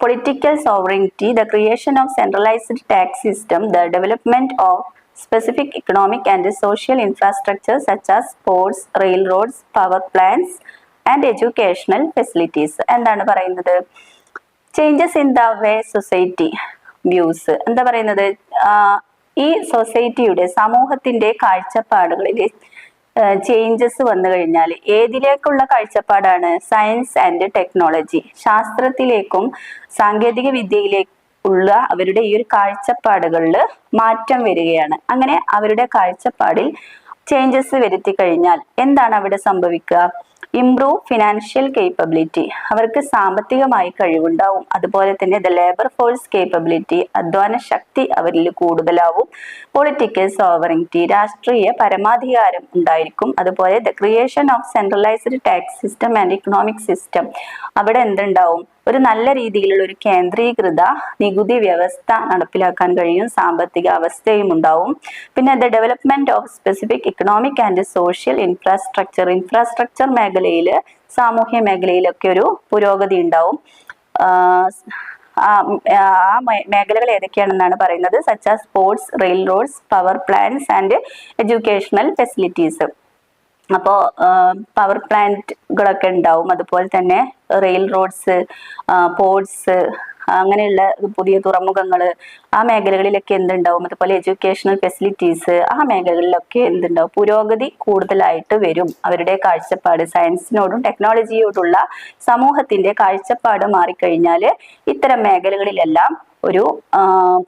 [SPEAKER 1] political sovereignty, the creation of centralized tax system, the development of specific economic and social infrastructure such as ports, railroads, power plants and educational facilities. എന്താണ് പറയുന്നത്? Changes in the way society views എന്താ പറയുന്നത്? ഈ സൊസൈറ്റിയുടെ, സമൂഹത്തിന്റെ കാഴ്ചപ്പാടുകളിൽ changes വന്നു കഴിഞ്ഞാൽ ഏതിലേക്കുള്ള കാഴ്ചപ്പാടാണ്? സയൻസ് ആൻഡ് ടെക്നോളജി, ശാസ്ത്രത്തിലേക്കും സാങ്കേതിക വിദ്യയിലേക്കുള്ള അവരുടെ ഈ ഒരു കാഴ്ചപ്പാടുകളിൽ മാറ്റം വരികയാണ്. അങ്ങനെ അവരുടെ കാഴ്ചപ്പാടിൽ ചേഞ്ചസ് വരുത്തി കഴിഞ്ഞാൽ എന്താണ് അവിടെ സംഭവിക്കുക? ഇംപ്രൂവ് ഫിനാൻഷ്യൽ കേപ്പബിലിറ്റി, അവർക്ക് സാമ്പത്തികമായി കഴിവുണ്ടാവും. അതുപോലെ തന്നെ ദ ലേബർ ഫോഴ്സ് കേപ്പബിലിറ്റി, അധ്വാന ശക്തി അവരിൽ കൂടുതലാവും. പൊളിറ്റിക്കൽ സോവറിറ്റി, രാഷ്ട്രീയ പരമാധികാരം ഉണ്ടായിരിക്കും. അതുപോലെ the creation of centralised tax system and economic system, അവിടെ എന്തുണ്ടാവും? ഒരു നല്ല രീതിയിലുള്ള ഒരു കേന്ദ്രീകൃത നികുതി വ്യവസ്ഥ നടപ്പിലാക്കാൻ കഴിയും. സാമ്പത്തിക അവസ്ഥയും ഉണ്ടാവും. പിന്നെ the development of specific economic and social infrastructure മേഖലയിൽ, സാമൂഹ്യ മേഖലയിലൊക്കെ ഒരു പുരോഗതി ഉണ്ടാവും. ആ മേഖലകൾ ഏതൊക്കെയാണെന്നാണ് പറയുന്നത്? Such as sports, rail roads, power plants and educational facilities. അപ്പോൾ പവർ പ്ലാന്റുകളൊക്കെ ഉണ്ടാവും. അതുപോലെ തന്നെ റെയിൽ റോഡ്സ്, പോർട്സ്, അങ്ങനെയുള്ള പുതിയ തുറമുഖങ്ങൾ, ആ മേഖലകളിലൊക്കെ എന്തുണ്ടാവും? അതുപോലെ എഡ്യൂക്കേഷണൽ ഫെസിലിറ്റീസ്, ആ മേഖലകളിലൊക്കെ എന്തുണ്ടാവും? പുരോഗതി കൂടുതലായിട്ട് വരും. അവരുടെ കാഴ്ചപ്പാട്, സയൻസിനോടും ടെക്നോളജിയോടുള്ള സമൂഹത്തിന്റെ കാഴ്ചപ്പാട് മാറിക്കഴിഞ്ഞാൽ ഇത്തരം മേഖലകളിലെല്ലാം ഒരു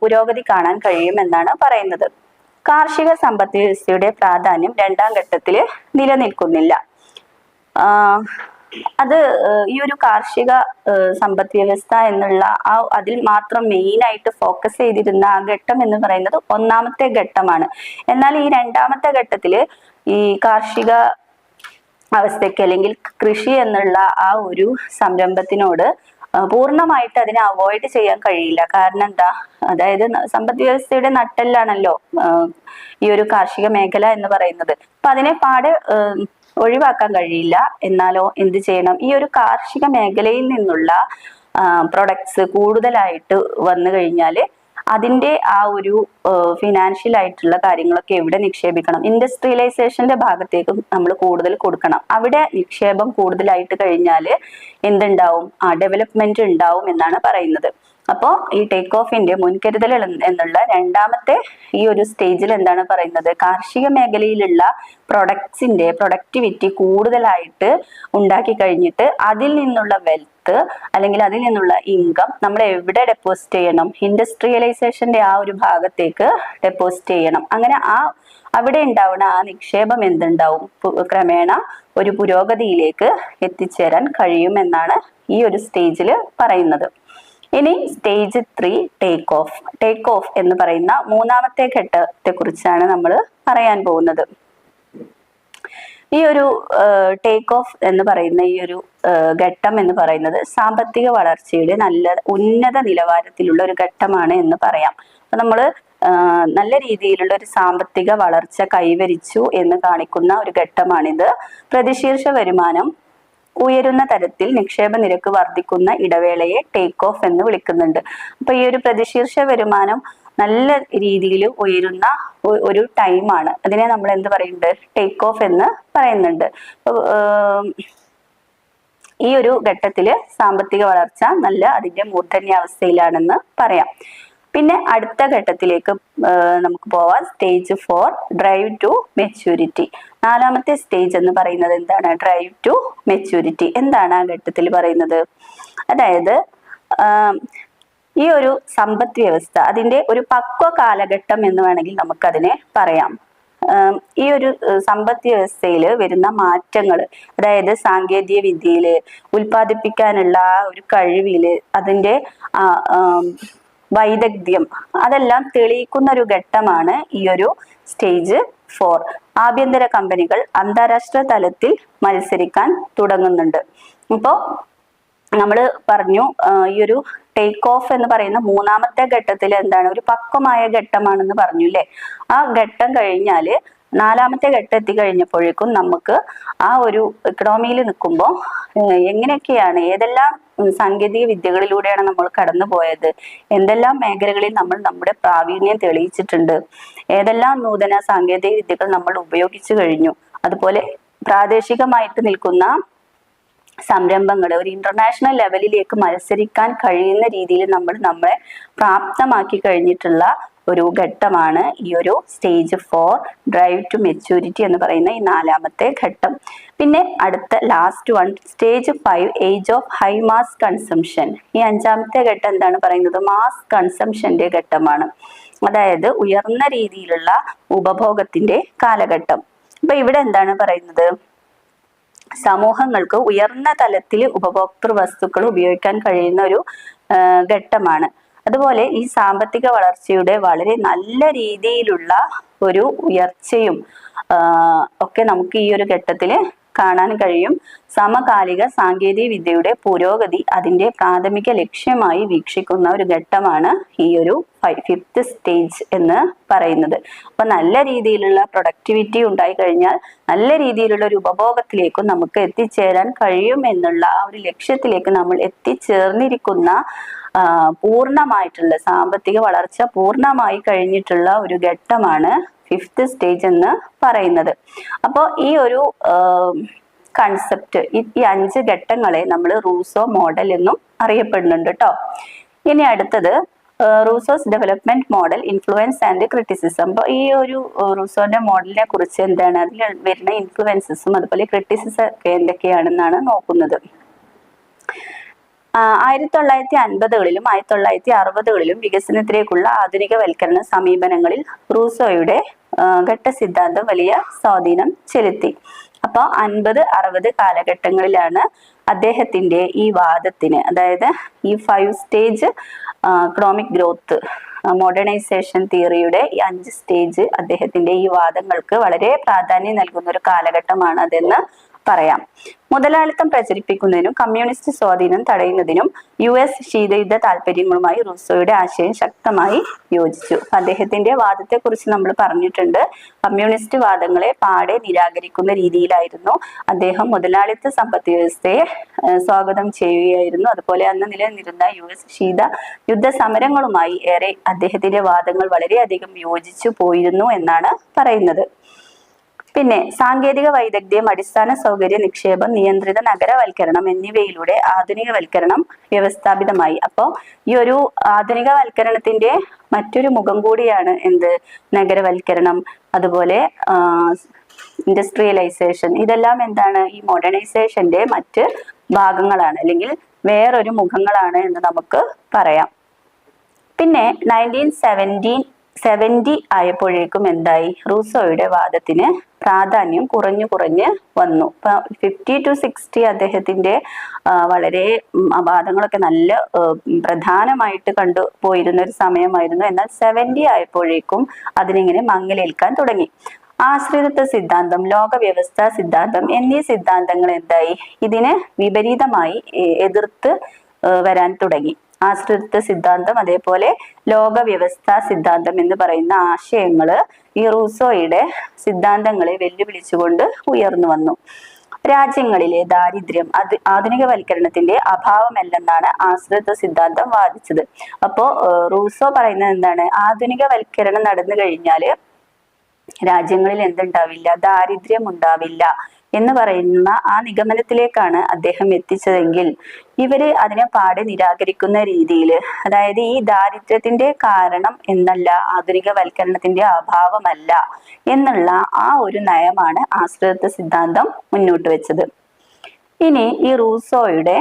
[SPEAKER 1] പുരോഗതി കാണാൻ കഴിയുമെന്നാണ് പറയുന്നത്. കാർഷിക സമ്പദ് വ്യവസ്ഥയുടെ പ്രാധാന്യം രണ്ടാം ഘട്ടത്തിൽ നിലനിൽക്കുന്നില്ല. അത് ഈ ഒരു കാർഷിക സമ്പദ് വ്യവസ്ഥ എന്നുള്ള അതിൽ മാത്രം മെയിൻ ആയിട്ട് ഫോക്കസ് ചെയ്തിരുന്ന ആ ഘട്ടം എന്ന് പറയുന്നത് ഒന്നാമത്തെ ഘട്ടമാണ്. എന്നാൽ ഈ രണ്ടാമത്തെ ഘട്ടത്തിൽ ഈ കാർഷിക അവസ്ഥയ്ക്ക് അല്ലെങ്കിൽ കൃഷി എന്നുള്ള ആ ഒരു സംരംഭത്തിനോട് പൂർണ്ണമായിട്ട് അതിനെ അവോയ്ഡ് ചെയ്യാൻ കഴിയില്ല. കാരണം എന്താ? അതായത് സമ്പദ് വ്യവസ്ഥയുടെ നട്ടെല്ലാണല്ലോ ഈ ഒരു കാർഷിക മേഖല എന്ന് പറയുന്നത്. അപ്പൊ അതിനെ പാടെ ഒഴിവാക്കാൻ കഴിയില്ല. എന്നാലോ എന്ത് ചെയ്യണം? ഈ ഒരു കാർഷിക മേഖലയിൽ നിന്നുള്ള പ്രൊഡക്ട്സ് കൂടുതലായിട്ട് വന്നു കഴിഞ്ഞാൽ അതിന്റെ ആ ഒരു ഫിനാൻഷ്യൽ ആയിട്ടുള്ള കാര്യങ്ങളൊക്കെ എവിടെ നിക്ഷേപിക്കണം? ഇൻഡസ്ട്രിയലൈസേഷന്റെ ഭാഗത്തേക്കും നമ്മൾ കൂടുതൽ കൊടുക്കണം. അവിടെ നിക്ഷേപം കൂടുതലായിട്ട് കഴിഞ്ഞാൽ എന്തുണ്ടാവും? ഡെവലപ്മെന്റ് ഉണ്ടാവും എന്നാണ് പറയുന്നത്. അപ്പോൾ ഈ ടേക്ക് ഓഫിന്റെ മുൻകരുതൽ എന്നുള്ള രണ്ടാമത്തെ ഈ ഒരു സ്റ്റേജിൽ എന്താണ് പറയുന്നത്? കാർഷിക മേഖലയിലുള്ള പ്രൊഡക്ട്സിന്റെ പ്രൊഡക്ടിവിറ്റി കൂടുതലായിട്ട് ഉണ്ടാക്കി കഴിഞ്ഞിട്ട് അതിൽ നിന്നുള്ള വെൽത്ത് അല്ലെങ്കിൽ അതിൽ നിന്നുള്ള ഇൻകം നമ്മൾ എവിടെ ഡെപ്പോസിറ്റ് ചെയ്യണം? ഇൻഡസ്ട്രിയലൈസേഷന്റെ ആ ഒരു ഭാഗത്തേക്ക് ഡെപ്പോസിറ്റ് ചെയ്യണം. അങ്ങനെ അവിടെ ഉണ്ടാവുന്ന ആ നിക്ഷേപം എന്തുണ്ടാവും? ക്രമേണ ഒരു പുരോഗതിയിലേക്ക് എത്തിച്ചേരാൻ കഴിയുമെന്നാണ് ഈ ഒരു സ്റ്റേജിൽ പറയുന്നത്. ഇനി സ്റ്റേജ് 3 ടേക്ക് ഓഫ് എന്ന് പറയുന്ന മൂന്നാമത്തെ ഘട്ടത്തെ കുറിച്ചാണ് നമ്മൾ പറയാൻ പോകുന്നത്. ഈ ഒരു ടേക്ക് ഓഫ് എന്ന് പറയുന്ന ഈ ഒരു ഘട്ടം എന്ന് പറയുന്നത് സാമ്പത്തിക വളർച്ചയുടെ ഉന്നത നിലവാരത്തിലുള്ള ഒരു ഘട്ടമാണ് എന്ന് പറയാം. അപ്പൊ നമ്മള് നല്ല രീതിയിലുള്ള ഒരു സാമ്പത്തിക വളർച്ച കൈവരിച്ചു എന്ന് കാണിക്കുന്ന ഒരു ഘട്ടമാണിത്. പ്രതിശീർഷ വരുമാനം ഉയരുന്ന തരത്തിൽ നിക്ഷേപ നിരക്ക് വർദ്ധിക്കുന്ന ഇടവേളയെ ടേക്ക് ഓഫ് എന്ന് വിളിക്കുന്നുണ്ട്. അപ്പൊ ഈ ഒരു പ്രതിശീർഷ വരുമാനം നല്ല രീതിയിൽ ഉയരുന്ന ഒരു ടൈമാണ്. അതിനെ നമ്മൾ എന്ത് പറയുന്നുണ്ട്? ടേക്ക് ഓഫ് എന്ന് പറയുന്നുണ്ട്. ഈ ഒരു ഘട്ടത്തില് സാമ്പത്തിക വളർച്ച അതിന്റെ മൂർധന്യാവസ്ഥയിലാണെന്ന് പറയാം. പിന്നെ അടുത്ത ഘട്ടത്തിലേക്ക് നമുക്ക് പോവാം. Stage 4 drive to maturity. നാലാമത്തെ സ്റ്റേജ് എന്ന് പറയുന്നത് എന്താണ്? Drive to maturity. എന്താണ് ആ ഘട്ടത്തിൽ പറയുന്നത്? അതായത് ഈ ഒരു സമ്പദ് വ്യവസ്ഥ അതിന്റെ ഒരു പക്വ കാലഘട്ടം എന്ന് വേണമെങ്കിൽ നമുക്കതിനെ പറയാം. ഈ ഒരു സമ്പദ് വ്യവസ്ഥയിൽ വരുന്ന മാറ്റങ്ങൾ, അതായത് സാങ്കേതിക വിദ്യയില്, ഉൽപ്പാദിപ്പിക്കാനുള്ള ആ ഒരു കഴിവില്, അതിന്റെ വൈദഗ്ധ്യം, അതെല്ലാം തെളിയിക്കുന്ന ഒരു ഘട്ടമാണ് ഈ ഒരു സ്റ്റേജ് 4. ആഭ്യന്തര കമ്പനികൾ അന്താരാഷ്ട്ര തലത്തിൽ മത്സരിക്കാൻ തുടങ്ങുന്നുണ്ട്. അപ്പോൾ നമ്മൾ പറഞ്ഞു ഈ ഒരു ടേക്ക് ഓഫ് എന്ന് പറയുന്ന മൂന്നാമത്തെ ഘട്ടത്തിൽ എന്താണ്, ഒരു പക്വമായ ഘട്ടമാണെന്ന് പറഞ്ഞു അല്ലേ. ആ ഘട്ടം കഴിഞ്ഞാല് നാലാമത്തെ ഘട്ടം എത്തിക്കഴിഞ്ഞപ്പോഴേക്കും നമുക്ക് ആ ഒരു ഇക്കണോമിയിൽ നിൽക്കുമ്പോൾ എങ്ങനെയൊക്കെയാണ്, ഏതെല്ലാം സാങ്കേതിക വിദ്യകളിലൂടെയാണ് നമ്മൾ കടന്നു പോയത്, എന്തെല്ലാം മേഖലകളിൽ നമ്മൾ നമ്മുടെ പ്രാവീണ്യം തെളിയിച്ചിട്ടുണ്ട്, ഏതെല്ലാം നൂതന സാങ്കേതിക വിദ്യകൾ നമ്മൾ ഉപയോഗിച്ചു കഴിഞ്ഞു, അതുപോലെ പ്രാദേശികമായിട്ട് നിൽക്കുന്ന സംരംഭങ്ങൾ ഒരു ഇന്റർനാഷണൽ ലെവലിലേക്ക് മത്സരിക്കാൻ കഴിയുന്ന രീതിയിൽ നമ്മളെ പ്രാപ്തമാക്കി കഴിഞ്ഞിട്ടുള്ള ഒരു ഘട്ടമാണ് ഈ ഒരു സ്റ്റേജ് 4 ഡ്രൈവ് ടു മെച്യൂരിറ്റി എന്ന് പറയുന്ന ഈ നാലാമത്തെ ഘട്ടം. പിന്നെ അടുത്ത last one stage 5 age of high mass consumption. ഈ അഞ്ചാമത്തെ ഘട്ടം എന്താണ് പറയുന്നത്, മാസ് കൺസംഷന്റെ ഘട്ടമാണ്. അതായത് ഉയർന്ന രീതിയിലുള്ള ഉപഭോഗത്തിന്റെ കാലഘട്ടം. അപ്പൊ ഇവിടെ എന്താണ് പറയുന്നത്, സമൂഹങ്ങൾക്ക് ഉയർന്ന തലത്തിൽ ഉപഭോക്തൃ വസ്തുക്കൾ ഉപയോഗിക്കാൻ കഴിയുന്ന ഒരു ഘട്ടമാണ്. അതുപോലെ ഈ സാമ്പത്തിക വളർച്ചയുടെ വളരെ നല്ല രീതിയിലുള്ള ഒരു ഉയർച്ചയും ഒക്കെ നമുക്ക് ഈ ഒരു ഘട്ടത്തിൽ കാണാൻ കഴിയും. സമകാലിക സാങ്കേതിക വിദ്യയുടെ പുരോഗതി അതിന്റെ പ്രാഥമിക ലക്ഷ്യമായി വീക്ഷിക്കുന്ന ഒരു ഘട്ടമാണ് ഈ ഒരു 5th സ്റ്റേജ് എന്ന് പറയുന്നത്. അപ്പൊ നല്ല രീതിയിലുള്ള പ്രൊഡക്ടിവിറ്റി ഉണ്ടായി കഴിഞ്ഞാൽ നല്ല രീതിയിലുള്ള ഒരു ഉപഭോഗത്തിലേക്കും നമുക്ക് എത്തിച്ചേരാൻ കഴിയും എന്നുള്ള ആ ഒരു ലക്ഷ്യത്തിലേക്ക് നമ്മൾ എത്തിച്ചേർന്നിരിക്കുന്ന പൂർണ്ണമായിട്ടുള്ള സാമ്പത്തിക വളർച്ച പൂർണ്ണമായി കഴിഞ്ഞിട്ടുള്ള ഒരു ഘട്ടമാണ് 5th സ്റ്റേജ് എന്ന് പറയുന്നത്. അപ്പോൾ ഈ ഒരു കൺസെപ്റ്റ്, ഈ 5 ഘട്ടങ്ങളെ നമ്മൾ റൂസോ മോഡൽ എന്നും അറിയപ്പെടുന്നുണ്ട് കേട്ടോ. ഇനി അടുത്തത് Rousseau's development model, influence and criticism. അപ്പോൾ ഈ ഒരു റൂസോന്റെ മോഡലിനെ കുറിച്ച് എന്താണ്, അതിൽ വരുന്ന ഇൻഫ്ലുവൻസസും അതുപോലെ ക്രിറ്റിസിസം ഒക്കെ എന്തൊക്കെയാണെന്നാണ് നോക്കുന്നത്. 1950കളിലും 1960കളിലും വികസനത്തിലേക്കുള്ള ആധുനികവൽക്കരണ സമീപനങ്ങളിൽ റൂസോയുടെ ഘട്ടസിദ്ധാന്തം വലിയ സ്വാധീനം ചെലുത്തി. അപ്പോൾ 50-60 കാലഘട്ടങ്ങളിലാണ് അദ്ദേഹത്തിന്റെ ഈ വാദത്തിന്, അതായത് ഈ 5 സ്റ്റേജ് എക്കണോമിക് ഗ്രോത്ത് മോഡേണൈസേഷൻ തിയറിയുടെ ഈ 5 സ്റ്റേജ് അദ്ദേഹത്തിന്റെ ഈ വാദങ്ങൾക്ക് വളരെ പ്രാധാന്യം നൽകുന്ന ഒരു കാലഘട്ടമാണ് അതെന്ന് പറയാം. മുതലാളിത്തം പ്രചരിപ്പിക്കുന്നതിനും കമ്മ്യൂണിസ്റ്റ് സ്വാധീനം തടയുന്നതിനും US ശീതയുദ്ധ താല്പര്യങ്ങളുമായി റൂസോയുടെ ആശയം ശക്തമായി യോജിച്ചു. അദ്ദേഹത്തിന്റെ വാദത്തെ കുറിച്ച് നമ്മൾ പറഞ്ഞിട്ടുണ്ട്. കമ്മ്യൂണിസ്റ്റ് വാദങ്ങളെ പാടെ നിരാകരിക്കുന്ന രീതിയിലായിരുന്നു അദ്ദേഹം മുതലാളിത്ത സമ്പദ് വ്യവസ്ഥയെ സ്വാഗതം ചെയ്യുകയായിരുന്നു. അതുപോലെ അന്ന് നിലനിന്നിരുന്ന US ശീത യുദ്ധ സമരങ്ങളുമായി ഏറെ അദ്ദേഹത്തിന്റെ വാദങ്ങൾ വളരെയധികം യോജിച്ചു പോയിരുന്നു എന്നാണ് പറയുന്നത്. പിന്നെ സാങ്കേതിക വൈദഗ്ധ്യം, അടിസ്ഥാന സൗകര്യ നിക്ഷേപം, നിയന്ത്രിത നഗരവൽക്കരണം എന്നിവയിലൂടെ ആധുനികവൽക്കരണം വ്യവസ്ഥാപിതമായി. അപ്പോൾ ഈ ഒരു ആധുനികവൽക്കരണത്തിന്റെ മറ്റൊരു മുഖം കൂടിയാണ് എന്ത്, നഗരവൽക്കരണം, അതുപോലെ ഇൻഡസ്ട്രിയലൈസേഷൻ. ഇതെല്ലാം എന്താണ്, ഈ മോഡേണൈസേഷന്റെ മറ്റ് ഭാഗങ്ങളാണ്, അല്ലെങ്കിൽ വേറൊരു മുഖങ്ങളാണ് എന്ന് നമുക്ക് പറയാം. പിന്നെ 1970 ആയപ്പോഴേക്കും എന്തായി, റൂസോയുടെ വാദത്തിന് പ്രാധാന്യം കുറഞ്ഞു വന്നു. ഇപ്പൊ 50 to 60 അദ്ദേഹത്തിന്റെ വളരെ വാദങ്ങളൊക്കെ നല്ല പ്രധാനമായിട്ട് കണ്ടുപോയിരുന്ന ഒരു സമയമായിരുന്നു. എന്നാൽ 70 ആയപ്പോഴേക്കും അതിനിങ്ങനെ മങ്ങലേൽക്കാൻ തുടങ്ങി. ആശ്രിതത്വ സിദ്ധാന്തം, ലോക വ്യവസ്ഥാ സിദ്ധാന്തം എന്നീ സിദ്ധാന്തങ്ങൾ എന്തായി, ഇതിന് വിപരീതമായി എതിർത്ത് വരാൻ തുടങ്ങി. ആശ്രിതത്വ സിദ്ധാന്തം, അതേപോലെ ലോക വ്യവസ്ഥാ സിദ്ധാന്തം എന്ന് പറയുന്ന ആശയങ്ങള് ഈ റൂസോയുടെ സിദ്ധാന്തങ്ങളെ വെല്ലുവിളിച്ചുകൊണ്ട് ഉയർന്നു വന്നു. രാജ്യങ്ങളിലെ ദാരിദ്ര്യം ആധുനികവൽക്കരണത്തിന്റെ അഭാവമല്ലെന്നാണ് ആശ്രിതത്വ സിദ്ധാന്തം വാദിച്ചത്. അപ്പോ റൂസോ പറയുന്നത് എന്താണ്, ആധുനികവൽക്കരണം നടന്നു കഴിഞ്ഞാല് രാജ്യങ്ങളിൽ എന്തുണ്ടാവില്ല, ദാരിദ്ര്യം ഉണ്ടാവില്ല എന്ന് പറയുന്ന ആ നിഗമനത്തിലേക്കാണ് അദ്ദേഹം എത്തിച്ചതെങ്കിൽ ഇവര് അതിനെ പാടെ നിരാകരിക്കുന്ന രീതിയിൽ, അതായത് ഈ ദാരിദ്ര്യത്തിന്റെ കാരണം എന്നല്ല, ആധുനികവൽക്കരണത്തിന്റെ അഭാവമല്ല എന്നുള്ള ആ ഒരു നയമാണ് ആശ്രിതത്വ സിദ്ധാന്തം മുന്നോട്ട് വെച്ചത്. ഇനി ഈ റൂസോയുടെ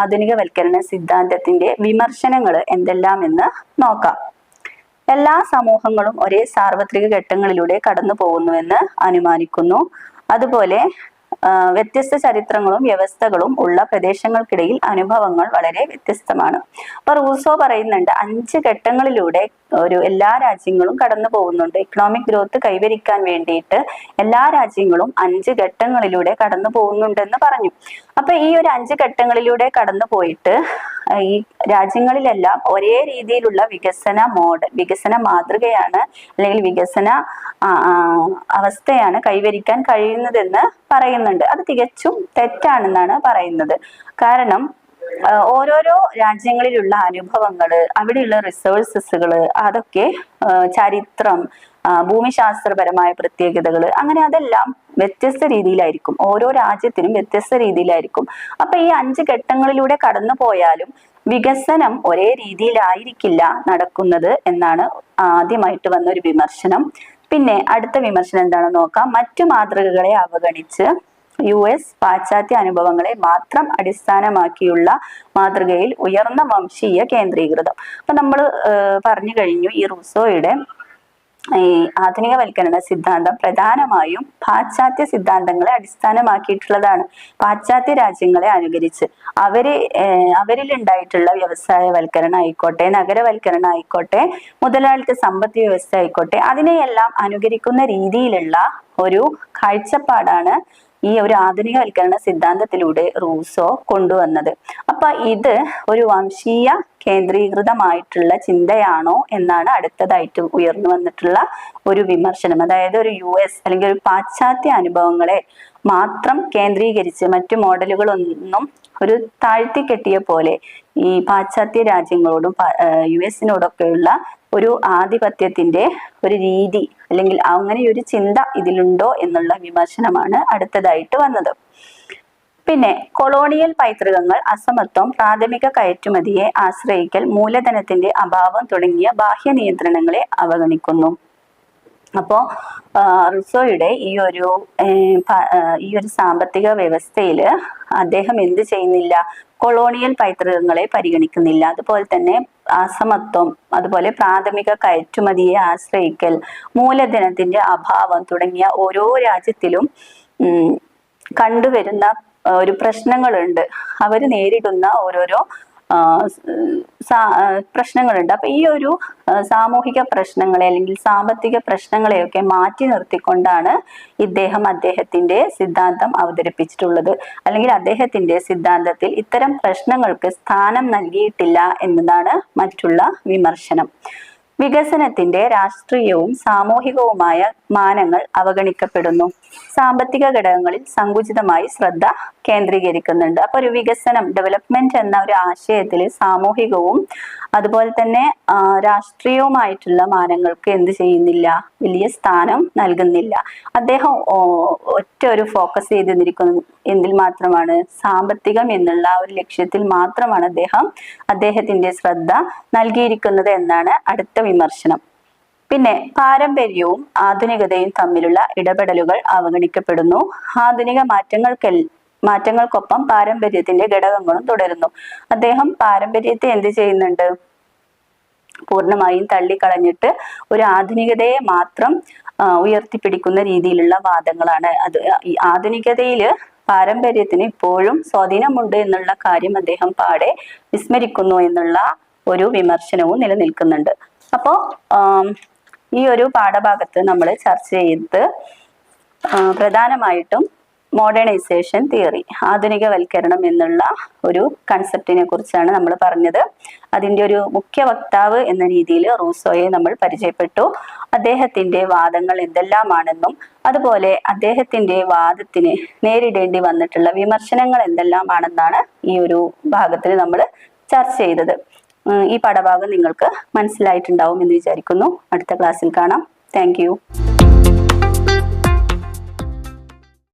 [SPEAKER 1] ആധുനികവൽക്കരണ സിദ്ധാന്തത്തിന്റെ വിമർശനങ്ങൾ എന്തെല്ലാം എന്ന് നോക്കാം. എല്ലാ സമൂഹങ്ങളും ഒരേ സാർവത്രിക ഘട്ടങ്ങളിലൂടെ കടന്നു പോകുന്നുവെന്ന് അനുമാനിക്കുന്നു. അതുപോലെ വ്യത്യസ്ത ചരിത്രങ്ങളും വ്യവസ്ഥകളും ഉള്ള പ്രദേശങ്ങൾക്കിടയിൽ അനുഭവങ്ങൾ വളരെ വ്യത്യസ്തമാണ്. അപ്പൊ റൂസോ പറയുന്നുണ്ട് 5 ഘട്ടങ്ങളിലൂടെ എല്ലാ രാജ്യങ്ങളും കടന്നു പോകുന്നുണ്ട്. ഇക്കണോമിക് ഗ്രോത്ത് കൈവരിക്കാൻ വേണ്ടിയിട്ട് എല്ലാ രാജ്യങ്ങളും 5 ഘട്ടങ്ങളിലൂടെ കടന്നു പോകുന്നുണ്ടെന്ന് പറഞ്ഞു. അപ്പൊ ഈ ഒരു 5 ഘട്ടങ്ങളിലൂടെ കടന്നു പോയിട്ട് ഈ രാജ്യങ്ങളിലെല്ലാം ഒരേ രീതിയിലുള്ള വികസന മാതൃകയാണ് അല്ലെങ്കിൽ വികസന അവസ്ഥയാണ് കൈവരിക്കാൻ കഴിയുന്നതെന്ന് പറയുന്നുണ്ട്. അത് തികച്ചും തെറ്റാണെന്നാണ് പറയുന്നത്. കാരണം ഓരോരോ രാജ്യങ്ങളിലുള്ള അനുഭവങ്ങള്, അവിടെയുള്ള റിസോഴ്സസുകള്, അതൊക്കെ ചരിത്രം, ഭൂമിശാസ്ത്രപരമായ പ്രത്യേകതകള്, അങ്ങനെ അതെല്ലാം വ്യത്യസ്ത രീതിയിലായിരിക്കും. ഓരോ രാജ്യത്തിനും വ്യത്യസ്ത രീതിയിലായിരിക്കും. അപ്പൊ ഈ 5 ഘട്ടങ്ങളിലൂടെ കടന്നു പോയാലും വികസനം ഒരേ രീതിയിലായിരിക്കില്ല നടക്കുന്നത് എന്നാണ് ആദ്യമായിട്ട് വന്ന ഒരു വിമർശനം. പിന്നെ അടുത്ത വിമർശനം എന്താണെന്ന് നോക്കാം. മറ്റു മാതൃകകളെ അവഗണിച്ച് US പാശ്ചാത്യ അനുഭവങ്ങളെ മാത്രം അടിസ്ഥാനമാക്കിയുള്ള മാതൃകയിൽ ഉയർന്ന വംശീയ കേന്ദ്രീകൃതം. അപ്പൊ നമ്മൾ പറഞ്ഞു കഴിഞ്ഞു, ഈ റൂസോയുടെ ഈ ആധുനികവൽക്കരണ സിദ്ധാന്തം പ്രധാനമായും പാശ്ചാത്യ സിദ്ധാന്തങ്ങളെ അടിസ്ഥാനമാക്കിയിട്ടുള്ളതാണ്. പാശ്ചാത്യ രാജ്യങ്ങളെ അനുകരിച്ച് അവരിൽ ഉണ്ടായിട്ടുള്ള വ്യവസായവൽക്കരണം ആയിക്കോട്ടെ, നഗരവൽക്കരണം ആയിക്കോട്ടെ, മുതലാളിത്ത സമ്പദ് വ്യവസ്ഥ ആയിക്കോട്ടെ, അതിനെയെല്ലാം അനുകരിക്കുന്ന രീതിയിലുള്ള ഒരു കാഴ്ചപ്പാടാണ് ഈ ഒരു ആധുനികവൽക്കരണ സിദ്ധാന്തത്തിലൂടെ റൂസോ കൊണ്ടുവന്നത്. അപ്പൊ ഇത് ഒരു വംശീയ കേന്ദ്രീകൃതമായിട്ടുള്ള ചിന്തയാണോ എന്നാണ് അടുത്തതായിട്ട് ഉയർന്നു വന്നിട്ടുള്ള ഒരു വിമർശനം. അതായത് ഒരു US അല്ലെങ്കിൽ ഒരു പാശ്ചാത്യ അനുഭവങ്ങളെ മാത്രം കേന്ദ്രീകരിച്ച് മറ്റു മോഡലുകളൊന്നും ഒരു താഴ്ത്തിക്കെട്ടിയ പോലെ ഈ പാശ്ചാത്യ രാജ്യങ്ങളോടും US-നോടൊക്കെയുള്ള ഒരു ആധിപത്യത്തിന്റെ ഒരു രീതി അല്ലെങ്കിൽ അങ്ങനെ ഒരു ചിന്ത ഇതിലുണ്ടോ എന്നുള്ള വിമർശനമാണ് അടുത്തതായിട്ട് വന്നത്. പിന്നെ കൊളോണിയൽ പൈതൃകങ്ങൾ, അസമത്വം, പ്രാഥമിക കയറ്റുമതിയെ ആശ്രയിക്കൽ, മൂലധനത്തിന്റെ അഭാവം തുടങ്ങിയ ബാഹ്യ നിയന്ത്രണങ്ങളെ അവഗണിക്കുന്നു. അപ്പോ റുസോയുടെ ഈ ഒരു സാമ്പത്തിക വ്യവസ്ഥയില് അദ്ദേഹം എന്ത് ചെയ്യുന്നില്ല? കൊളോണിയൽ പൈതൃകങ്ങളെ പരിഗണിക്കുന്നില്ല. അതുപോലെ തന്നെ അസമത്വം, അതുപോലെ പ്രാഥമിക കയറ്റുമതിയെ ആശ്രയിക്കൽ, മൂലധനത്തിന്റെ അഭാവം തുടങ്ങിയ ഓരോ രാജ്യത്തിലും കണ്ടുവരുന്ന ഒരു പ്രശ്നങ്ങളുണ്ട്. അവര് നേരിടുന്ന ഓരോരോ പ്രശ്നങ്ങളുണ്ട്. അപ്പൊ ഈ ഒരു സാമൂഹിക പ്രശ്നങ്ങളെ അല്ലെങ്കിൽ സാമ്പത്തിക പ്രശ്നങ്ങളെയൊക്കെ മാറ്റി നിർത്തിക്കൊണ്ടാണ് അദ്ദേഹത്തിന്റെ സിദ്ധാന്തം അവതരിപ്പിച്ചിട്ടുള്ളത്. അല്ലെങ്കിൽ അദ്ദേഹത്തിന്റെ സിദ്ധാന്തത്തിൽ ഇത്തരം പ്രശ്നങ്ങൾക്ക് സ്ഥാനം നൽകിയിട്ടില്ല എന്നതാണ് മറ്റുള്ള വിമർശനം. വികസനത്തിന്റെ രാഷ്ട്രീയവും സാമൂഹികവുമായ മാനങ്ങൾ അവഗണിക്കപ്പെടുന്നു. സാമ്പത്തിക ഘടകങ്ങളിൽ സങ്കുചിതമായി ശ്രദ്ധ കേന്ദ്രീകരിക്കുന്നുണ്ട്. അപ്പൊ ഒരു വികസനം, ഡെവലപ്മെന്റ് എന്ന ഒരു ആശയത്തിൽ സാമൂഹികവും അതുപോലെ തന്നെ രാഷ്ട്രീയവുമായിട്ടുള്ള മാനങ്ങൾക്ക് എന്ത് ചെയ്യുന്നില്ല? വലിയ സ്ഥാനം നൽകുന്നില്ല. അദ്ദേഹം ഒറ്റ ഒരു ഫോക്കസ് ചെയ്തിരിക്കുന്നു എന്തിൽ മാത്രമാണ്? സാമ്പത്തികം എന്നുള്ള ഒരു ലക്ഷ്യത്തിൽ മാത്രമാണ് അദ്ദേഹത്തിന്റെ ശ്രദ്ധ നൽകിയിരിക്കുന്നത് എന്നാണ് അടുത്ത വിമർശനം. പിന്നെ പാരമ്പര്യവും ആധുനികതയും തമ്മിലുള്ള ഇടപെടലുകൾ അവഗണിക്കപ്പെടുന്നു. ആധുനിക മാറ്റങ്ങൾക്കൊപ്പം പാരമ്പര്യത്തിന്റെ ഘടകങ്ങളും തുടരുന്നു. അദ്ദേഹം പാരമ്പര്യത്തെ എന്ത് ചെയ്യുന്നുണ്ട്? പൂർണ്ണമായും തള്ളിക്കളഞ്ഞിട്ട് ഒരു ആധുനികതയെ മാത്രം ഉയർത്തിപ്പിടിക്കുന്ന രീതിയിലുള്ള വാദങ്ങളാണ്. അത് ഈ ആധുനികതയില് പാരമ്പര്യത്തിന് ഇപ്പോഴും സ്വാധീനമുണ്ട് എന്നുള്ള കാര്യം അദ്ദേഹം പാടെ വിസ്മരിക്കുന്നു എന്നുള്ള ഒരു വിമർശനവും നിലനിൽക്കുന്നുണ്ട്. അപ്പോ ഈ ഒരു പാഠഭാഗത്ത് നമ്മൾ ചർച്ച ചെയ്ത് പ്രധാനമായിട്ടും മോഡേണൈസേഷൻ തിയറി, ആധുനികവൽക്കരണം എന്നുള്ള ഒരു കൺസെപ്റ്റിനെ കുറിച്ചാണ് നമ്മൾ പറഞ്ഞത്. അതിൻ്റെ ഒരു മുഖ്യ വക്താവ് എന്ന രീതിയിൽ റൂസോയെ നമ്മൾ പരിചയപ്പെട്ടു. അദ്ദേഹത്തിന്റെ വാദങ്ങൾ എന്തെല്ലാമാണെന്നും അതുപോലെ അദ്ദേഹത്തിന്റെ വാദത്തിന് നേരിടേണ്ടി വന്നിട്ടുള്ള വിമർശനങ്ങൾ എന്തെല്ലാമാണെന്നാണ് ഈ ഒരു ഭാഗത്തിൽ നമ്മൾ ചർച്ച ചെയ്തത്. ഈ പാഠഭാഗം നിങ്ങൾക്ക് മനസ്സിലായിട്ടുണ്ടാവും എന്ന് വിചാരിക്കുന്നു. അടുത്ത ക്ലാസ്സിൽ കാണാം. Thank you.